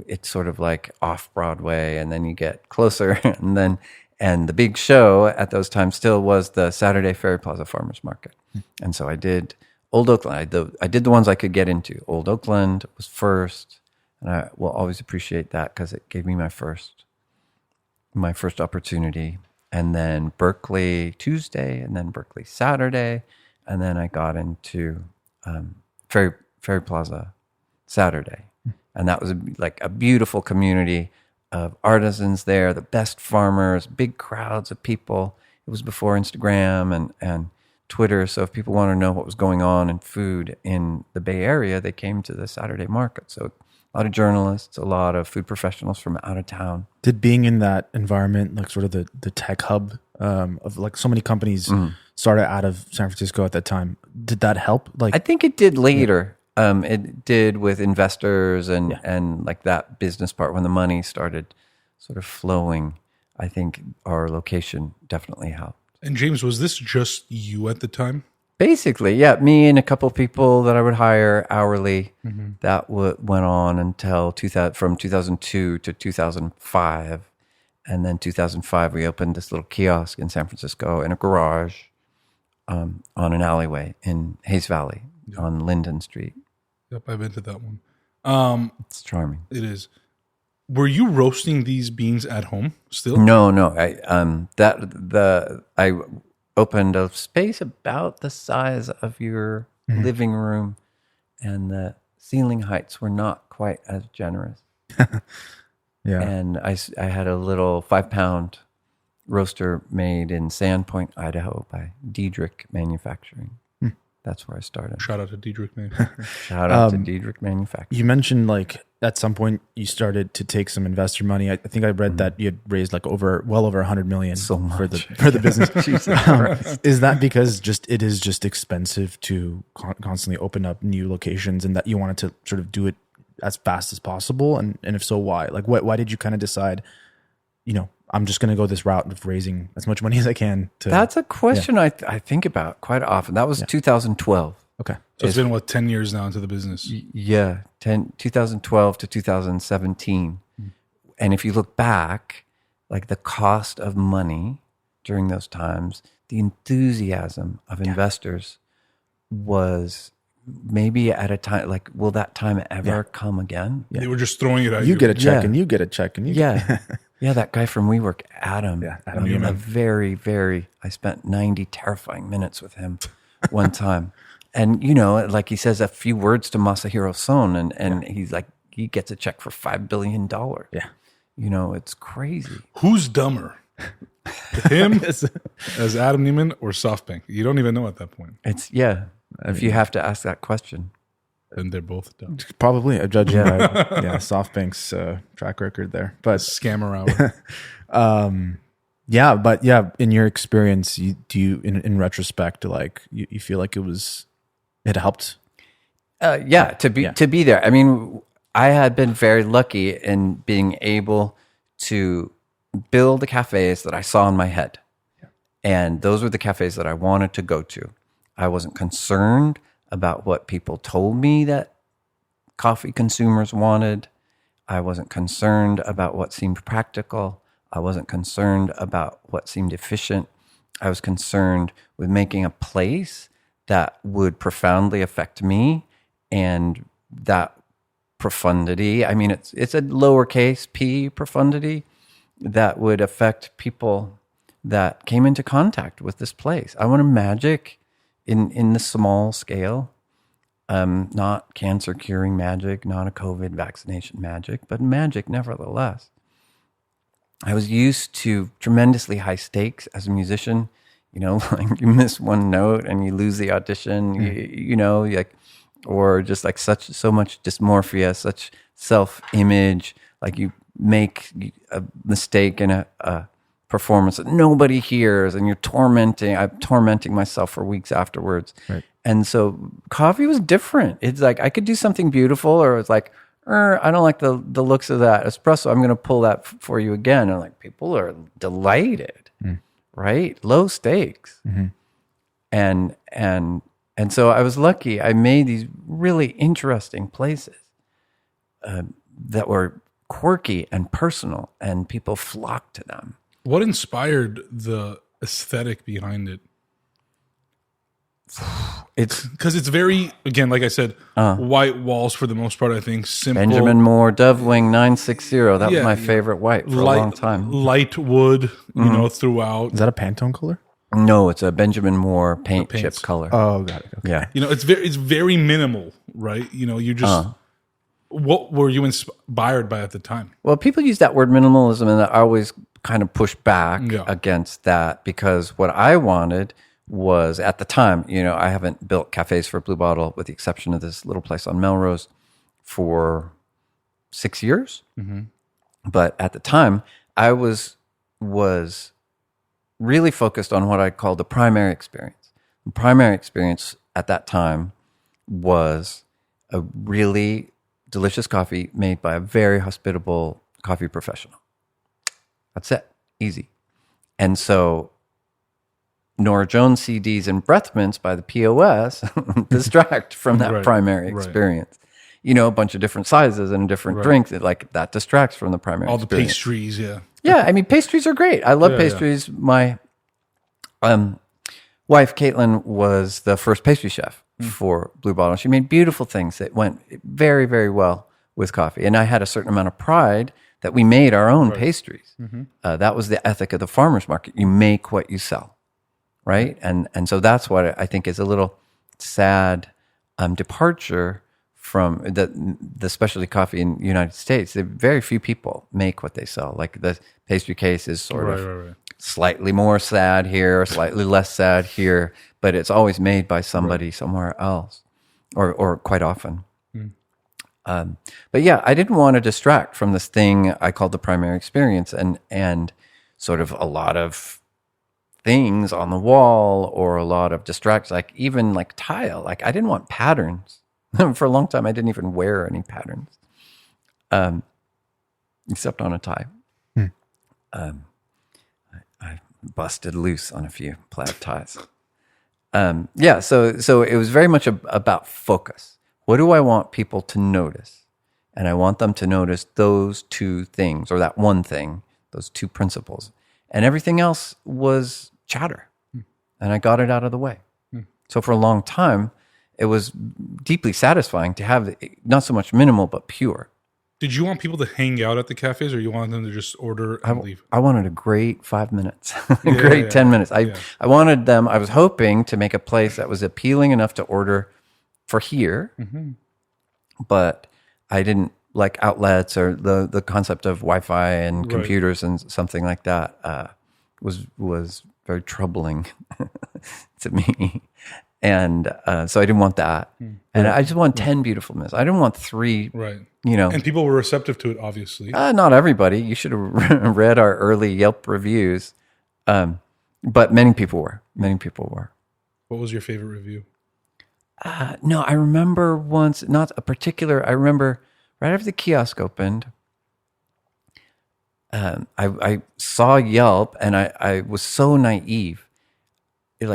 it's sort of like off Broadway, and then you get closer, and the big show at those times still was the Saturday Ferry Plaza Farmers Market, and so I did Old Oakland. I did the ones I could get into. Old Oakland was first. And I will always appreciate that because it gave me my first opportunity. And then Berkeley Tuesday, and then Berkeley Saturday, and then I got into Ferry Plaza Saturday, and that was a beautiful community of artisans there, the best farmers, big crowds of people. It was before Instagram and Twitter, so if people want to know what was going on in food in the Bay Area, they came to the Saturday market. So a lot of journalists, a lot of food professionals from out of town. Did being in that environment, like sort of the tech hub of like so many companies started out of San Francisco at that time, did that help? I think it did later. It did with investors and like that business part when the money started sort of flowing. I think our location definitely helped. And James, was this just you at the time? Basically, yeah. Me and a couple of people that I would hire hourly. That went on until from 2002 to 2005. And then 2005, we opened this little kiosk in San Francisco in a garage on an alleyway in Hayes Valley on Linden Street. Yep, I've been to that one. It's charming. It is. Were you roasting these beans at home still? No. I opened a space about the size of your living room, and the ceiling heights were not quite as generous. Yeah. And I had a little 5-pound roaster made in Sandpoint, Idaho by Diedrich Manufacturing. That's where I started. Shout out to Diedrich, man. Shout out to Diedrich Manufacturing. You mentioned like at some point you started to take some investor money. I think I read that you had raised like well over 100 million So much. for the business. Jesus Christ. Is that because it is just expensive to constantly open up new locations, and that you wanted to sort of do it as fast as possible? And if so, why? Like why did you kind of decide, I'm just going to go this route of raising as much money as I can to... That's a question I think about quite often. That was 2012. Okay. So it's been 10 years now into the business. 2012 to 2017. And if you look back, like the cost of money during those times, the enthusiasm of investors was maybe at a time, like, will that time ever come again? They were just throwing it at you. You get a check and you get a check and you get... Yeah, that guy from WeWork, Adam. Yeah, Adam Newman. A very, very, I spent 90 terrifying minutes with him one time. And, like he says a few words to Masahiro Son, and he's like, he gets a check for $5 billion. Yeah. It's crazy. Who's dumber? Him as Adam Newman or SoftBank? You don't even know at that point. If you have to ask that question. And they're both dumb. Probably judging by SoftBank's track record there, but Scammer hour. yeah, but yeah, in your experience, do you in retrospect, like you feel like it helped? To be there. I mean, I had been very lucky in being able to build the cafes that I saw in my head. Yeah. And those were the cafes that I wanted to go to. I wasn't concerned about what people told me that coffee consumers wanted. I wasn't concerned about what seemed practical. I wasn't concerned about what seemed efficient. I was concerned with making a place that would profoundly affect me, and that profundity, I mean, it's a lowercase p profundity that would affect people that came into contact with this place. I wanted magic in the small scale, not cancer curing magic, not a COVID vaccination magic, but magic nevertheless. I was used to tremendously high stakes as a musician. You know, like you miss one note and you lose the audition, you know, like, or just like so much dysmorphia, such self-image, like you make a mistake in a performance that nobody hears, and I'm tormenting myself for weeks afterwards. Right. And so coffee was different. It's like I could do something beautiful, or it's like, I don't like the looks of that espresso. I'm going to pull that for you again. And like people are delighted, right? Low stakes. Mm-hmm. And so I was lucky. I made these really interesting places that were quirky and personal, and people flocked to them. What inspired the aesthetic behind it? It's because it's very, again, like I said, white walls for the most part. I think simple. Benjamin Moore Dovewing 960. That was my favorite white for a long time. Light wood, you know, throughout. Is that a Pantone color? No, it's a Benjamin Moore paint chip color. Oh, got it. Okay. Yeah, you know, it's very minimal, right? You know, you just. What were you inspired by at the time? Well, people use that word minimalism, and I always kind of push back against that, because what I wanted was, at the time, you know, I haven't built cafes for Blue Bottle, with the exception of this little place on Melrose, for 6 years. Mm-hmm. But at the time, I was really focused on what I called the primary experience. The primary experience at that time was a really delicious coffee made by a very hospitable coffee professional. That's it. Easy. And so Nora Jones CDs and breath mints by the POS distract from that primary experience. You know, a bunch of different sizes and different drinks, like that distracts from the primary experience. All the pastries, Yeah, I mean, pastries are great. I love pastries. My wife, Caitlin, was the first pastry chef for Blue Bottle. She made beautiful things that went very, very well with coffee. And I had a certain amount of pride that we made our own pastries. Mm-hmm. That was the ethic of the farmer's market. You make what you sell, right? And so that's what I think is a little sad departure from the specialty coffee in the United States. Very few people make what they sell. Like the pastry case is sort of slightly more sad here, slightly less sad here, but it's always made by somebody somewhere else, or quite often. But yeah, I didn't want to distract from this thing I called the primary experience, and sort of a lot of things on the wall, or a lot of distractions, like even like tile. Like I didn't want patterns. For a long time, I didn't even wear any patterns, except on a tie. I busted loose on a few plaid ties. So it was very much about focus. What do I want people to notice? And I want them to notice those two things, or that one thing, those two principles. And everything else was chatter. And I got it out of the way. So for a long time, it was deeply satisfying to have not so much minimal, but pure. Did you want people to hang out at the cafes, or you wanted them to just order and leave? I wanted a great 5 minutes, great 10 minutes. I wanted them, I was hoping to make a place that was appealing enough to order for here, but I didn't like outlets, or the concept of Wi-Fi and computers and something like that was very troubling to me. And so I didn't want that. And I just want 10 beautiful minutes. I didn't want 3, Right. And people were receptive to it, obviously. not everybody. You should have read our early Yelp reviews. But many people were. What was your favorite review? No, I remember once, not a particular, I remember right after the kiosk opened, I saw Yelp and I was so naive.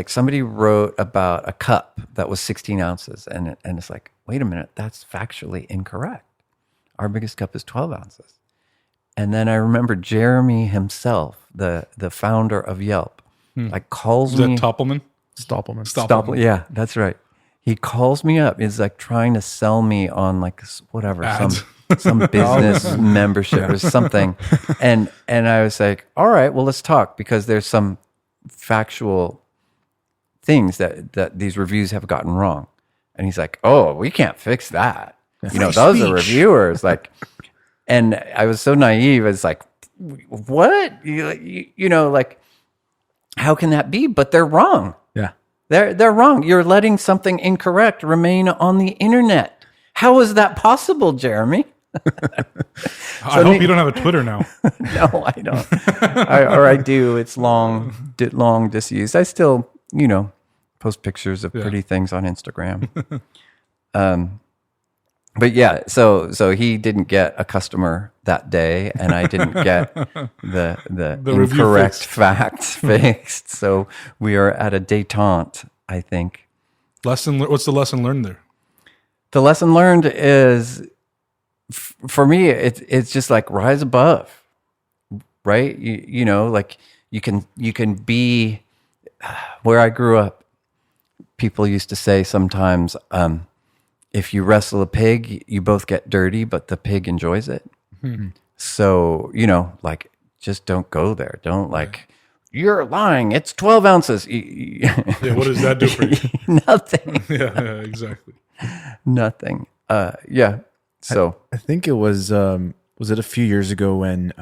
Somebody wrote about a cup that was 16 ounces and it's like, wait a minute, that's factually incorrect. Our biggest cup is 12 ounces. And then I remember Jeremy himself, the founder of Yelp, calls me. Is that Toppelman? Stoppelman. Yeah, that's right. He calls me up. He's trying to sell me on whatever, Ads. some business membership or something. And I was like, all right, well, let's talk because there's some factual things that these reviews have gotten wrong. And he's like, oh, we can't fix that. Those are reviewers. And I was so naive. It's like, what? How can that be? But they're wrong. Yeah. They're wrong. You're letting something incorrect remain on the internet. How is that possible, Jeremy? I hope you don't have a Twitter now. No, I don't. Or I do. It's long disused. I still, post pictures of pretty things on Instagram. But yeah, so he didn't get a customer that day, and I didn't get the incorrect facts fixed. So we are at a détente, I think. What's the lesson learned there? The lesson learned is, for me, it's just rise above, right? You can be where I grew up. People used to say sometimes, if you wrestle a pig, you both get dirty, but the pig enjoys it. Mm-hmm. So, just don't go there. Don't you're lying. It's 12 ounces. Yeah, what does that do for you? Nothing. Yeah, exactly. Nothing. Yeah. So I think it was it a few years ago when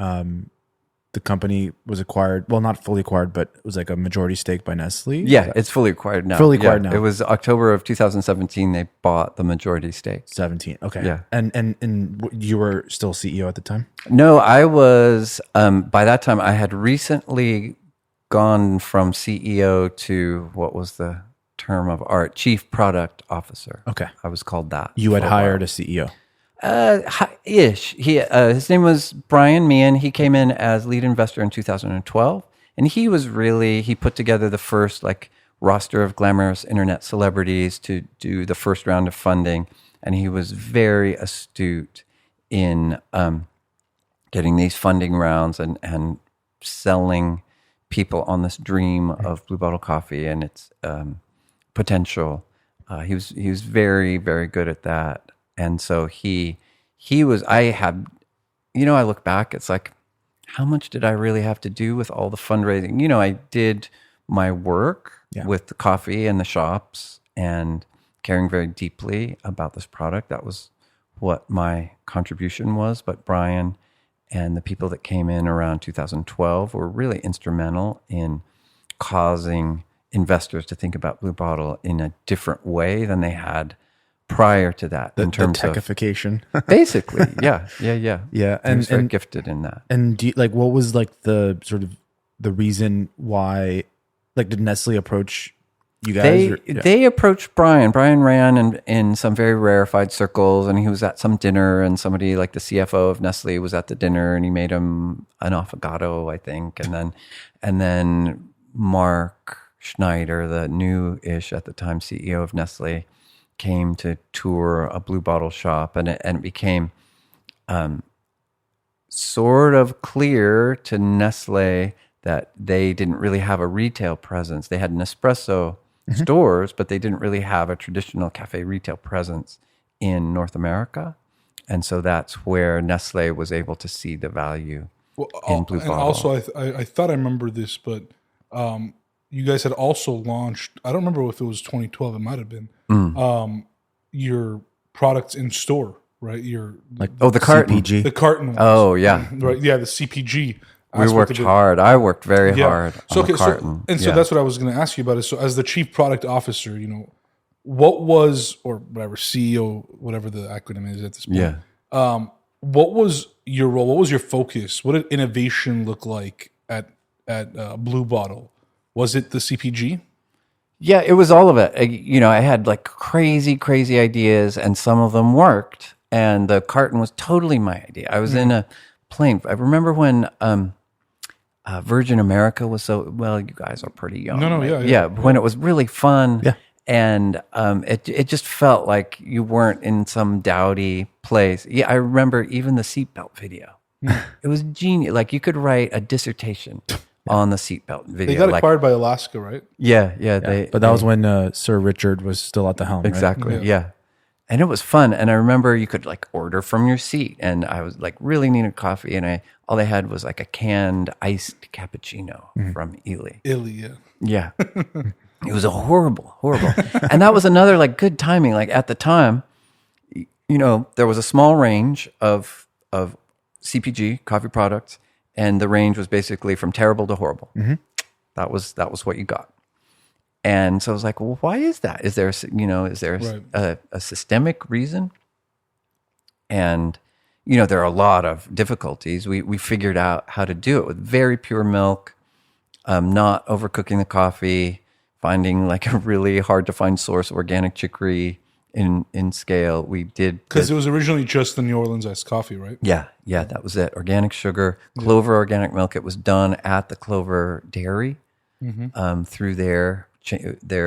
the company was acquired? Well, not fully acquired, but it was a majority stake by Nestle. Yeah, it's fully acquired now. Now. It was October of 2017. They bought the majority stake. 17. Okay. Yeah. And you were still CEO at the time? No, I was. By that time, I had recently gone from CEO to what was the term of art? Chief Product Officer. Okay. I was called that. You had hired a CEO. Ish. His name was Brian Meehan. He came in as lead investor in 2012, and he put together the first roster of glamorous internet celebrities to do the first round of funding, and he was very astute in getting these funding rounds and selling people on this dream of Blue Bottle Coffee and its potential. He was very, very good at that. And so he was, I look back, it's how much did I really have to do with all the fundraising? I did my work with the coffee and the shops and caring very deeply about this product. That was what my contribution was. But Brian and the people that came in around 2012 were really instrumental in causing investors to think about Blue Bottle in a different way than they had prior to that, in terms of techification. Basically, yeah. And very gifted in that. And what was the sort of the reason why? Did Nestle approach you guys? They approached Brian. Brian ran in some very rarefied circles, and he was at some dinner, and somebody the CFO of Nestle was at the dinner, and he made him an affogato, I think, and then Mark Schneider, the new-ish at the time CEO of Nestle, came to tour a Blue Bottle shop, and it became sort of clear to Nestle that they didn't really have a retail presence. They had Nespresso stores, but they didn't really have a traditional cafe retail presence in North America. And so that's where Nestle was able to see the value in Blue Bottle. And also, I thought I remember this, but you guys had also launched, I don't remember if it was 2012, it might have been, your products in store, right? The carton. CPG. The carton ones. Oh, yeah. Right, yeah, the CPG. We worked hard. I worked very hard on the carton. So that's what I was going to ask you about. So as the chief product officer, what was, or whatever, CEO, whatever the acronym is at this point. Yeah. What was your role? What was your focus? What did innovation look like at Blue Bottle? Was it the CPG? Yeah, it was all of it. I had like crazy ideas, and some of them worked. And the carton was totally my idea. I was in a plane. I remember when Virgin America was you guys are pretty young. No, right? yeah. When it was really fun. Yeah. And it just felt like you weren't in some dowdy place. Yeah, I remember even the seatbelt video. It was genius. Like you could write a dissertation on the seatbelt video. They got acquired by Alaska, right? Yeah. But that was when Sir Richard was still at the helm, exactly. right? Yeah. And it was fun. And I remember you could like order from your seat. And I was like really needed coffee. And all they had was like a canned iced cappuccino from Ely. Yeah. Yeah. It was a horrible. And that was another like good timing. Like at the time, there was a small range of CPG coffee products. And the range was basically from terrible to horrible. Mm-hmm. That was what you got. And so I was like, well, why is that? Is there a systemic reason? And, there are a lot of difficulties. We figured out how to do it with very pure milk, not overcooking the coffee, finding like a really hard to find source of organic chicory in scale. We did. Because it was originally just the New Orleans iced coffee, right? Yeah, that was it. Organic sugar, Clover organic milk. It was done at the Clover Dairy through their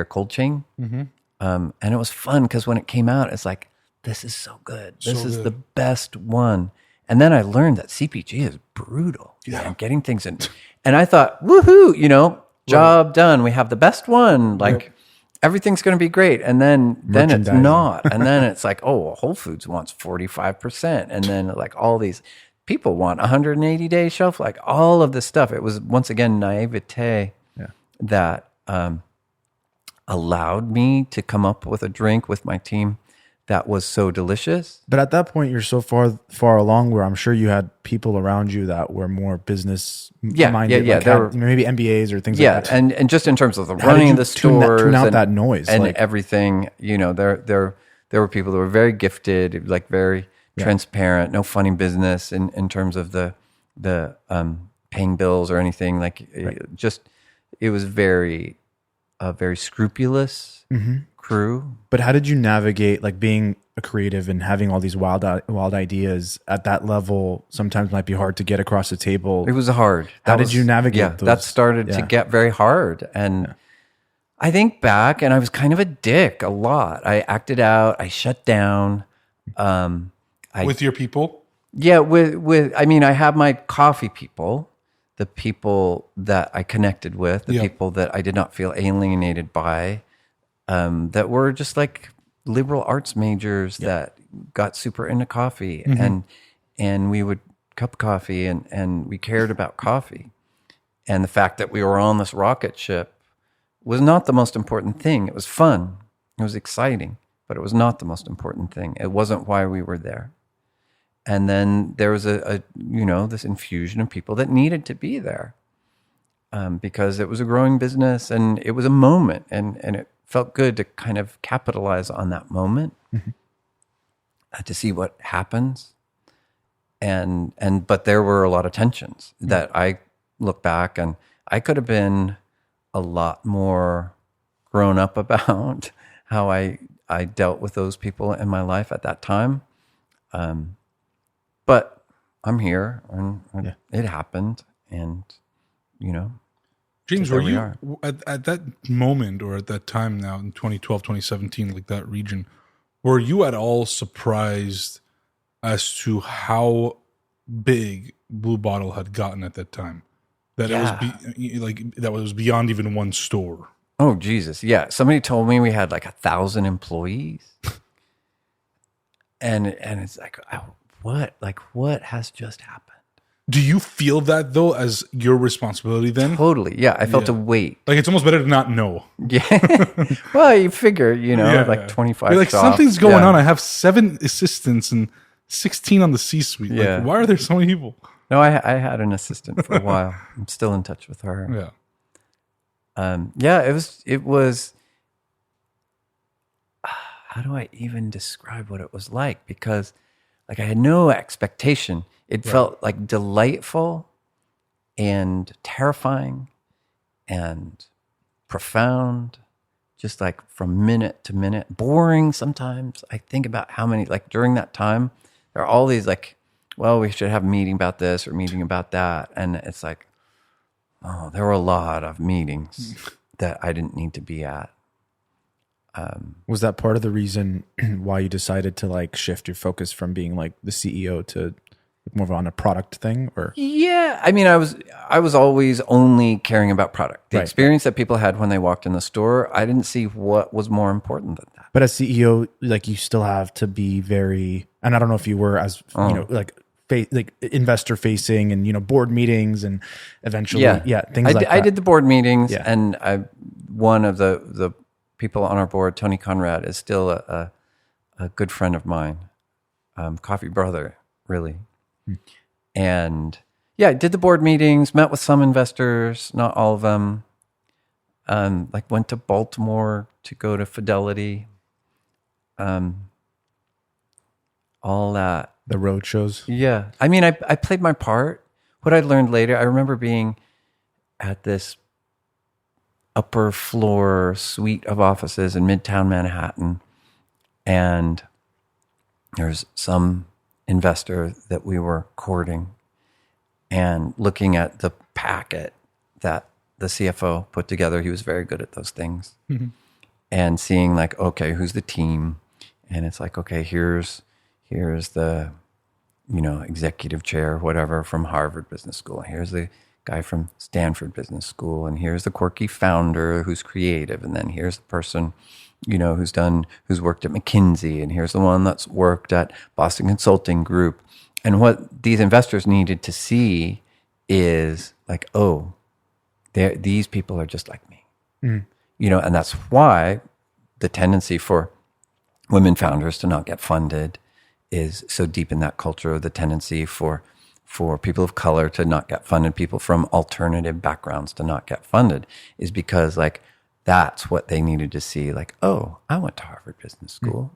cold chain. Mm-hmm. And it was fun because when it came out, it's like, this is so good. This is the best one. And then I learned that CPG is brutal. Yeah. Getting things in. And I thought, woohoo, job done. We have the best one. Like everything's going to be great. And then it's not. And then it's like, oh, Whole Foods wants 45%. And then like all these people want 180-day shelf, like all of this stuff. It was once again naivete that allowed me to come up with a drink with my team that was so delicious. But at that point, you're so far along where I'm sure you had people around you that were more business minded. Yeah. Like had, maybe MBAs or things like that. And just in terms of the running the stores, tune out that noise and everything. There were people that were very gifted, like very transparent, no funny business in terms of the paying bills or anything. Like it was very scrupulous. Mm-hmm. Crew. But how did you navigate like being a creative and having all these wild ideas at that level? Sometimes might be hard to get across the table. It was hard. How did you navigate those? That started to get very hard. And I think back and I was kind of a dick a lot. I acted out. I shut down. With your people? Yeah. I have my coffee people, the people that I connected with, the people that I did not feel alienated by. That were just like liberal arts majors that got super into coffee and we would cup coffee and we cared about coffee. And the fact that we were on this rocket ship was not the most important thing. It was fun. It was exciting, but it was not the most important thing. It wasn't why we were there. And then there was this infusion of people that needed to be there because it was a growing business and it was a moment and it felt good to kind of capitalize on that moment to see what happens. But there were a lot of tensions that I look back and I could have been a lot more grown up about how I dealt with those people in my life at that time. But I'm here and it happened and, James, were you at that moment or at that time now in 2012, 2017, like that region, were you at all surprised as to how big Blue Bottle had gotten at that time? That it was beyond even one store. Oh, Jesus. Yeah. Somebody told me we had like 1,000 employees. and it's like, what? Like, what has just happened? Do you feel that though as your responsibility then? Totally. Yeah. I felt a weight. Like it's almost better to not know. Yeah. Well, you figure, 25 You're like shops. Something's going on. I have 7 assistants and 16 on the C-suite. Yeah. Like, why are there so many people? No, I had an assistant for a while. I'm still in touch with her. Yeah. It was how do I even describe what it was like? Because like I had no expectation. It felt like delightful and terrifying and profound, just like from minute to minute. Boring sometimes. I think about how many, like during that time, there are all these like, well, we should have a meeting about this or meeting about that. And it's like, oh, there were a lot of meetings that I didn't need to be at. Was that part of the reason why you decided to like shift your focus from being like the CEO to more of on a product thing? Or Yeah, I mean, I was always only caring about product. The Right. experience that people had when they walked in the store, I didn't see what was more important than that. But as CEO, like you still have to be very, and I don't know if you were as, like investor facing and, board meetings and eventually, things like that. I did the board meetings, Yeah. and one of the people on our board, Tony Conrad, is still a good friend of mine, coffee brother, really. And yeah, I did the board meetings, met with some investors, not all of them. Like went to Baltimore to go to Fidelity. All that. The road shows. Yeah. I mean, I played my part. What I learned later, I remember being at this upper floor suite of offices in Midtown Manhattan, and there's some investor that we were courting, and looking at the packet that the CFO put together. He was very good at those things. Mm-hmm. And seeing like, okay, who's the team? And it's like, okay, here's the, executive chair, whatever, from Harvard Business School. And here's the guy from Stanford Business School. And here's the quirky founder who's creative. And then here's the person, who's worked at McKinsey. And here's the one that's worked at Boston Consulting Group. And what these investors needed to see is like, oh, these people are just like me. Mm. And that's why the tendency for women founders to not get funded is so deep in that culture. The tendency for people of color to not get funded, people from alternative backgrounds to not get funded, is because like that's what they needed to see. Like, oh, I went to Harvard Business School,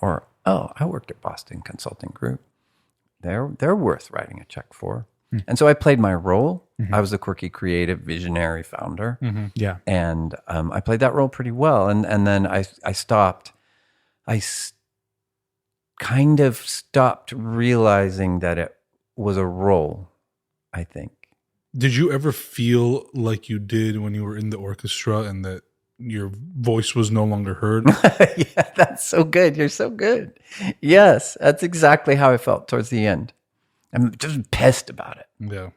or oh, I worked at Boston Consulting Group. They're worth writing a check for. Mm. And so I played my role. Mm-hmm. I was the quirky, creative, visionary founder. Mm-hmm. Yeah, and I played that role pretty well. And then I stopped. Kind of stopped realizing that it was a role, I think. Did you ever feel like you did when you were in the orchestra and that your voice was no longer heard? Yeah, that's so good. You're so good. Yes, that's exactly how I felt towards the end. I'm just pissed about it. Yeah.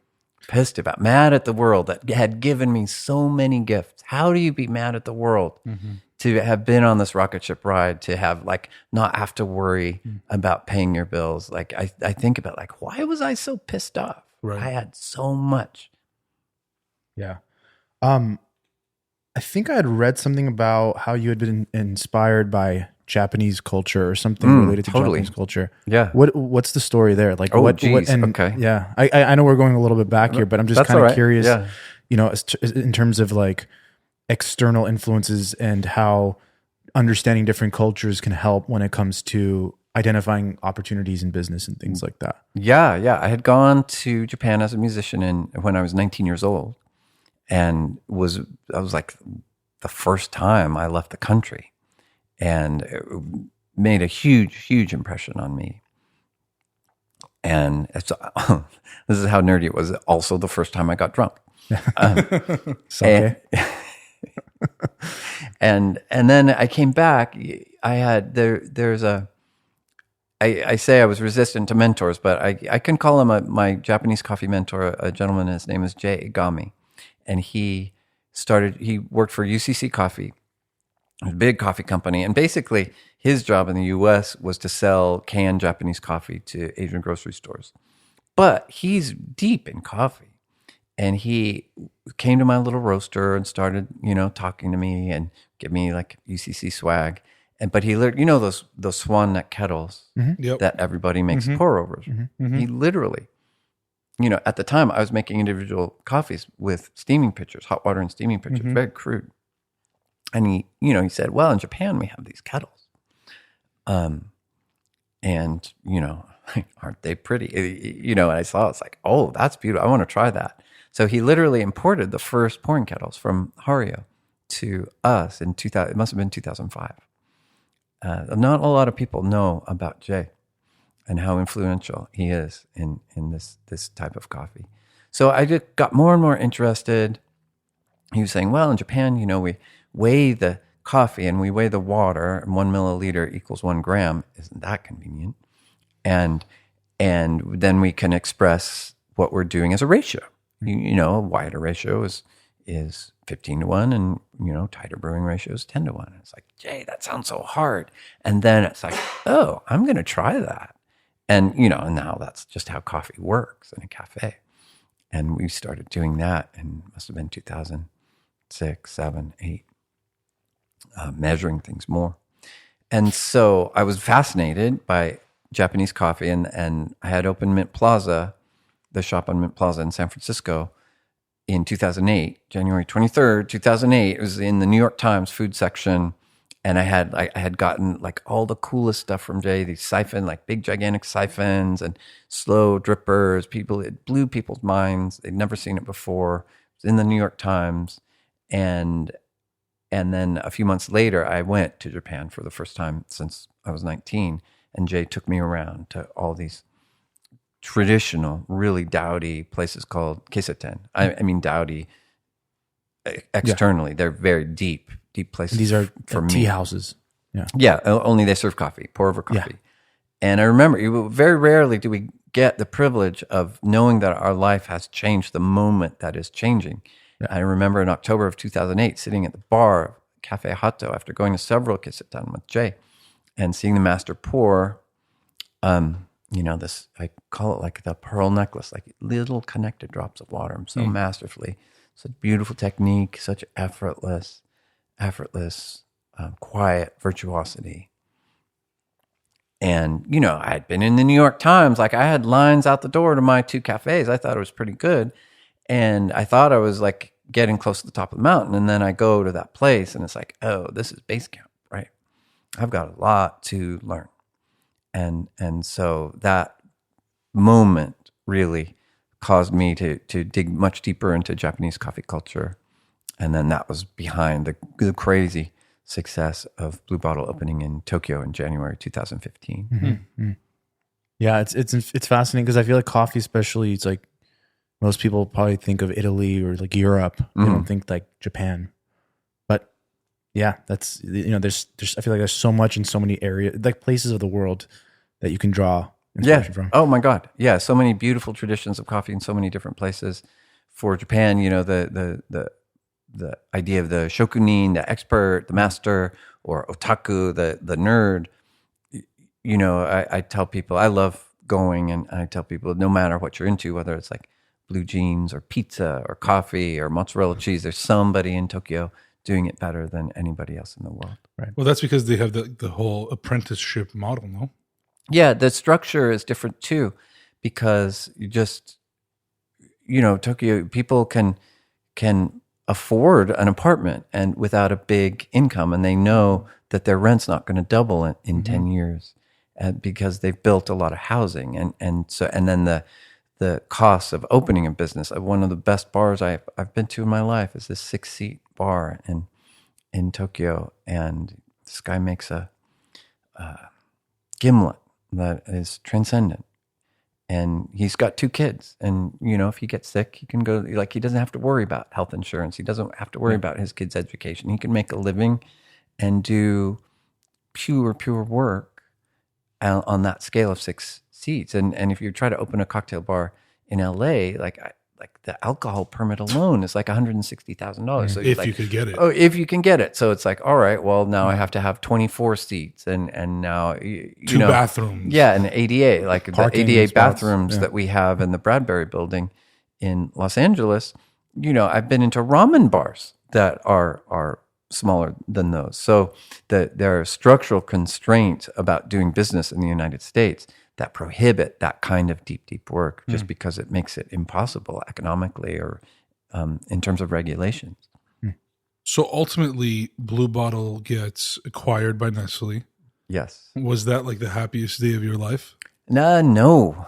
Mad at the world that had given me so many gifts. How do you be mad at the world? Mm-hmm. To have been on this rocket ship ride, to have like not have to worry about paying your bills. Like I think about like, why was I so pissed off? Right. I had so much. Yeah. I think I had read something about how you had been inspired by Japanese culture or something related to Japanese culture. Yeah. What's the story there? Like, okay. Yeah. I know we're going a little bit back here, but I'm just kind of curious, in terms of like external influences and how understanding different cultures can help when it comes to identifying opportunities in business and things like that. Yeah. I had gone to Japan as a musician when I was 19 years old, and that was like the first time I left the country, and it made a huge, huge impression on me. And it's, this is how nerdy it was. Also the first time I got drunk. Okay. And then I came back. I had I say I was resistant to mentors, but I can call him my Japanese coffee mentor, a gentleman. His name is Jay Igami, and he worked for UCC Coffee, a big coffee company, and basically his job in the U.S. was to sell canned Japanese coffee to Asian grocery stores. But he's deep in coffee. And he came to my little roaster and started, talking to me and give me like UCC swag. But he learned, those swan neck kettles that everybody makes pour overs. Mm-hmm. He literally, at the time I was making individual coffees with steaming pitchers, hot water and steaming pitchers, very crude. And he said, well, in Japan we have these kettles. And, aren't they pretty? And I saw, it's like, oh, that's beautiful. I want to try that. So he literally imported the first pouring kettles from Hario to us in 2000. It must have been 2005. Not a lot of people know about Jay and how influential he is in this type of coffee. So I just got more and more interested. He was saying, well, in Japan, we weigh the coffee and we weigh the water, and 1 milliliter equals 1 gram. Isn't that convenient? And then we can express what we're doing as a ratio. A wider ratio is 15 to 1, and tighter brewing ratio is 10 to 1. And it's like, Jay, that sounds so hard. And then it's like, oh, I'm going to try that. And and now that's just how coffee works in a cafe. And we started doing that, and must have been 2006, 7, 8, measuring things more. And so I was fascinated by Japanese coffee, and I had opened Mint Plaza, the shop on Mint Plaza in San Francisco, in 2008, January 23rd, 2008. It was in the New York Times food section. And I had gotten like all the coolest stuff from Jay, these siphon, like big gigantic siphons and slow drippers. It blew people's minds. They'd never seen it before. It was in the New York Times. And then a few months later, I went to Japan for the first time since I was 19. And Jay took me around to all these traditional, really dowdy places called keiseten. I mean dowdy externally. Yeah. They're very deep places. These are for me. Tea houses. Yeah. Yeah. Only they serve coffee, pour over coffee. Yeah. And I remember very rarely do we get the privilege of knowing that our life has changed the moment that is changing. Yeah. I remember in October of 2008, sitting at the bar of Cafe Hato after going to several keiseten with Jay and seeing the master pour, this, I call it like the pearl necklace, like little connected drops of water so masterfully. Such beautiful technique, such effortless, quiet virtuosity. And, I'd been in the New York Times. Like, I had lines out the door to my 2 cafes. I thought it was pretty good. And I thought I was, like, getting close to the top of the mountain. And then I go to that place, and it's like, oh, this is base camp, right? I've got a lot to learn. And so that moment really caused me to dig much deeper into Japanese coffee culture. And then that was behind the crazy success of Blue Bottle opening in Tokyo in January 2015. Mm-hmm. Mm-hmm. Yeah, it's fascinating because I feel like coffee, especially, it's like most people probably think of Italy or like Europe. They don't think like Japan. But yeah, that's there's I feel like there's so much in so many areas, like places of the world that you can draw inspiration from. Oh my God, yeah, so many beautiful traditions of coffee in so many different places. For Japan, the idea of the shokunin, the expert, the master, or otaku, the nerd. I tell people, I love going, and I tell people, no matter what you're into, whether it's like blue jeans or pizza or coffee or mozzarella cheese, there's somebody in Tokyo doing it better than anybody else in the world. Right. Well, that's because they have the whole apprenticeship model, no? Yeah, the structure is different too, because you just, Tokyo, people can afford an apartment and without a big income, and they know that their rent's not going to double in 10 years because they've built a lot of housing. And then the cost of opening a business. One of the best bars I've been to in my life is this 6-seat bar in Tokyo, and this guy makes a gimlet that is transcendent. And he's got 2 kids. And, if he gets sick, he can go, like, he doesn't have to worry about health insurance. He doesn't have to worry about his kids' education. He can make a living and do pure work on that scale of 6 seats. And if you try to open a cocktail bar in LA, like the alcohol permit alone is like $160,000. So if you could get it. Oh, if you can get it. So it's like, all right, well, now I have to have 24 seats and now, 2 bathrooms. Yeah, and ADA, like Parking the ADA spots. bathrooms that we have in the Bradbury building in Los Angeles. I've been into ramen bars that are smaller than those. So there are structural constraints about doing business in the United States that prohibit that kind of deep work just because it makes it impossible economically or in terms of regulations. So ultimately, Blue Bottle gets acquired by Nestle. Yes. Was that like the happiest day of your life? No.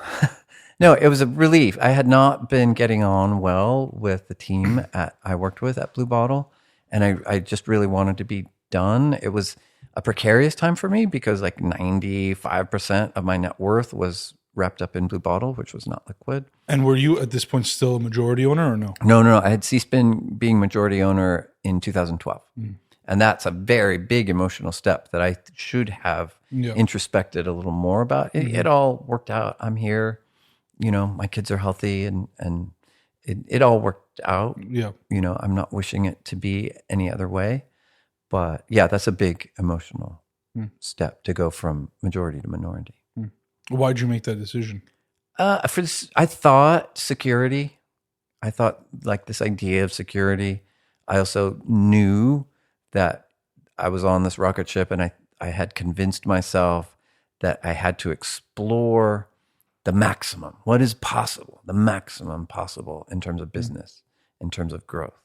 No, it was a relief. I had not been getting on well with the team I worked with at Blue Bottle, and I just really wanted to be done. It was a precarious time for me because like 95% of my net worth was wrapped up in Blue Bottle, which was not liquid. And were you at this point still a majority owner or no? No. I had ceased being majority owner in 2012. And that's a very big emotional step that I should have introspected a little more about. It all worked out. I'm here. You know, my kids are healthy and it all worked out. Yeah. You know, I'm not wishing it to be any other way. But yeah, that's a big emotional step to go from majority to minority. Why'd you make that decision? For this, I thought security. I thought like this idea of security. I also knew that I was on this rocket ship and I had convinced myself that I had to explore the maximum. What is possible? The maximum possible in terms of business, in terms of growth.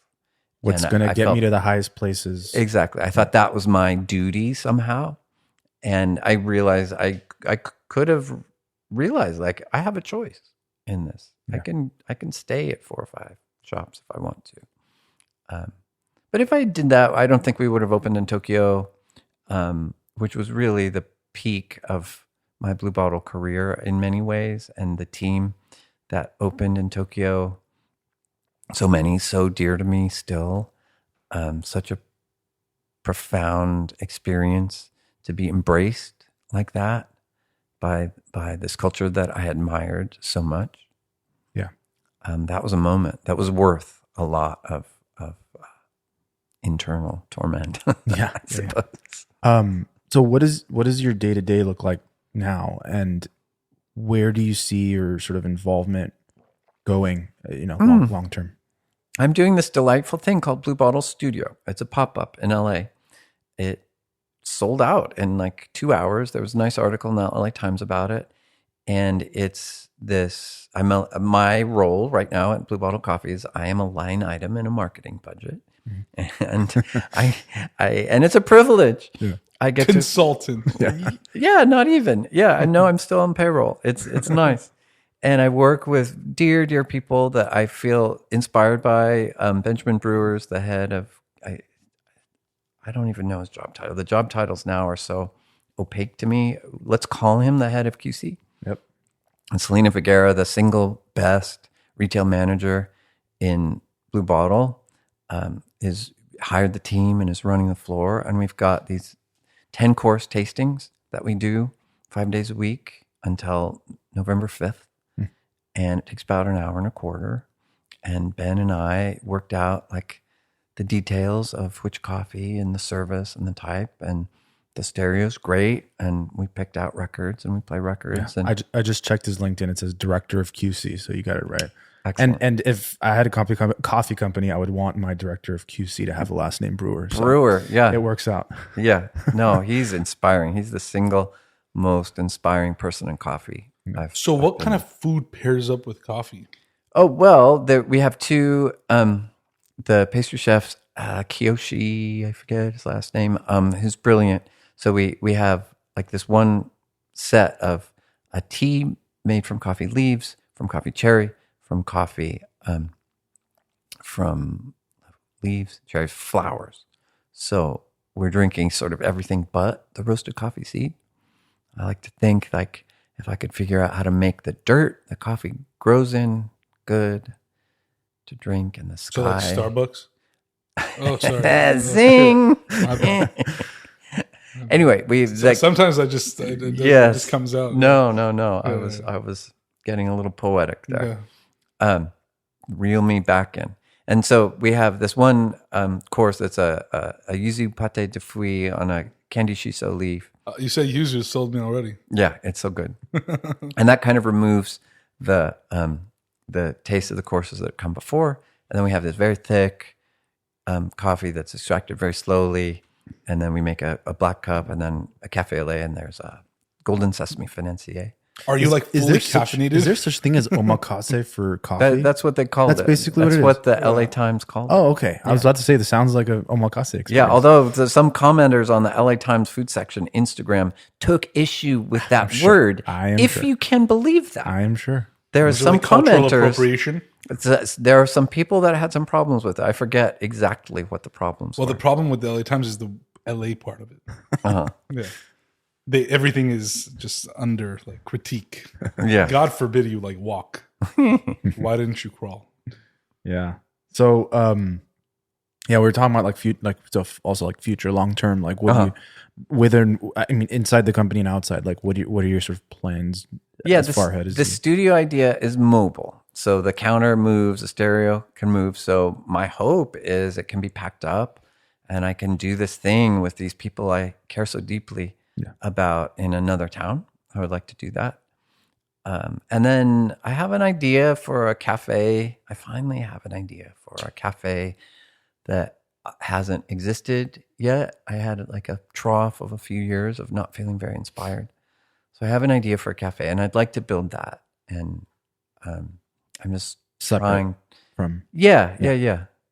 What's going to get me to the highest places? Exactly. I thought that was my duty somehow. And I realized I could have realized like I have a choice in this. Yeah. I can stay at 4 or 5 shops if I want to. But if I did that, I don't think we would have opened in Tokyo, which was really the peak of my Blue Bottle career in many ways. And the team that opened in Tokyo, so dear to me still, such a profound experience to be embraced like that by this culture that I admired so much. Yeah. That was a moment that was worth a lot of internal torment. Yeah, I suppose. So what does your day-to-day look like now, and where do you see your sort of involvement going, long term? I'm doing this delightful thing called Blue Bottle Studio. It's a pop-up in LA. It sold out in like 2 hours. There was a nice article in the LA Times about it. And it's this, my role right now at Blue Bottle Coffee is I am a line item in a marketing budget. And and it's a privilege. Yeah. I get consultant. Yeah, not even. Yeah, I know I'm still on payroll. It's nice. And I work with dear people that I feel inspired by. Benjamin Brewer's the head of, I don't even know his job title. The job titles now are so opaque to me. Let's call him the head of QC. Yep. And Selena Figuera, the single best retail manager in Blue Bottle, is hired the team and is running the floor. And we've got these 10-course tastings that we do 5 days a week until November 5th. And it takes about an hour and a quarter. And Ben and I worked out like the details of which coffee and the service and the type, and the stereo's great. And we picked out records and we play records. Yeah. And I just checked his LinkedIn. It says director of QC. So you got it right. Excellent. And if I had a coffee company, I would want my director of QC to have a last name Brewer. So Brewer, yeah. It works out. Yeah. No, he's inspiring. He's the single most inspiring person in coffee. So what kind of food pairs up with coffee? Oh, well, we have 2, the pastry chefs, Kiyoshi, I forget his last name, who's brilliant. So we have like this one set of a tea made from coffee leaves, from coffee cherry, from coffee, from leaves, cherries, flowers. So we're drinking sort of everything but the roasted coffee seed. I like to think like if I could figure out how to make the dirt the coffee grows in good to drink in the sky. So like Starbucks? Oh, sorry. Zing! Anyway, sometimes it just comes out. No. I was getting a little poetic there. Yeah. Reel me back in. And so we have this one course that's a yuzu pate de fruits on a candy shiso leaf. You said yuzu sold me already. Yeah, it's so good. And that kind of removes the taste of the courses that come before. And then we have this very thick coffee that's extracted very slowly. And then we make a black cup and then a cafe au lait. And there's a golden sesame financier Are you like fully caffeinated? Is there such thing as omakase for coffee? That's what they call it. That's basically That's what it is. the LA Times called it. Oh, okay. I was about to say this sounds like a omakase experience. Yeah, although some commenters on the LA Times food section Instagram took issue with that word. I am if sure. you can believe that. I am sure. There are Is it some like cultural commenters. appropriation? There are some people that had some problems with it. I forget exactly what the problems Well, were. the problem with the LA Times is the LA part of it. Uh-huh. Yeah. Everything is just under like critique. Yeah. God forbid you like walk. Why didn't you crawl? Yeah. So, yeah, we were talking about like stuff, also like future, long term. Like, what do you, I mean, inside the company and outside, like, what are your sort of plans? As far ahead as the studio idea is mobile, so the counter moves, the stereo can move. So my hope is it can be packed up, and I can do this thing with these people I care so deeply about in another town. I would like to do that. And then I have an idea for a cafe. I finally have an idea for a cafe that hasn't existed yet. I had like a trough of a few years of not feeling very inspired. So I have an idea for a cafe, and I'd like to build that. And I'm just trying from Yeah.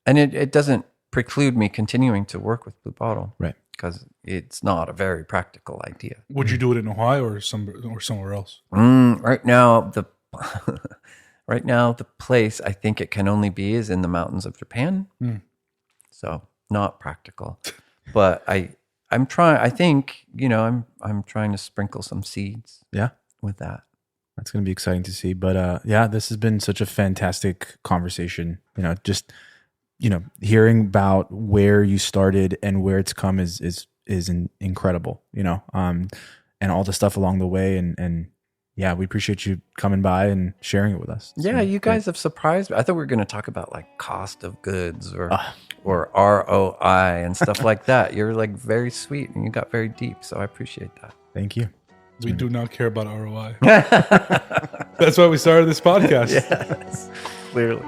And it doesn't preclude me continuing to work with Blue Bottle, right? Because it's not a very practical idea. Would you do it in Ohio or somewhere else? Right now, the place I think it can only be is in the mountains of Japan. So not practical, but I'm trying. I think I'm trying to sprinkle some seeds. Yeah, with that. That's going to be exciting to see. But yeah, this has been such a fantastic conversation. Just hearing about where you started and where it's come is incredible. And all the stuff along the way. And yeah, we appreciate you coming by and sharing it with us. Yeah, you guys have surprised me. I thought we were going to talk about like cost of goods or ROI and stuff like that. You're like very sweet and you got very deep. So I appreciate that. Thank you. We do not care about ROI. That's why we started this podcast. Yes, clearly.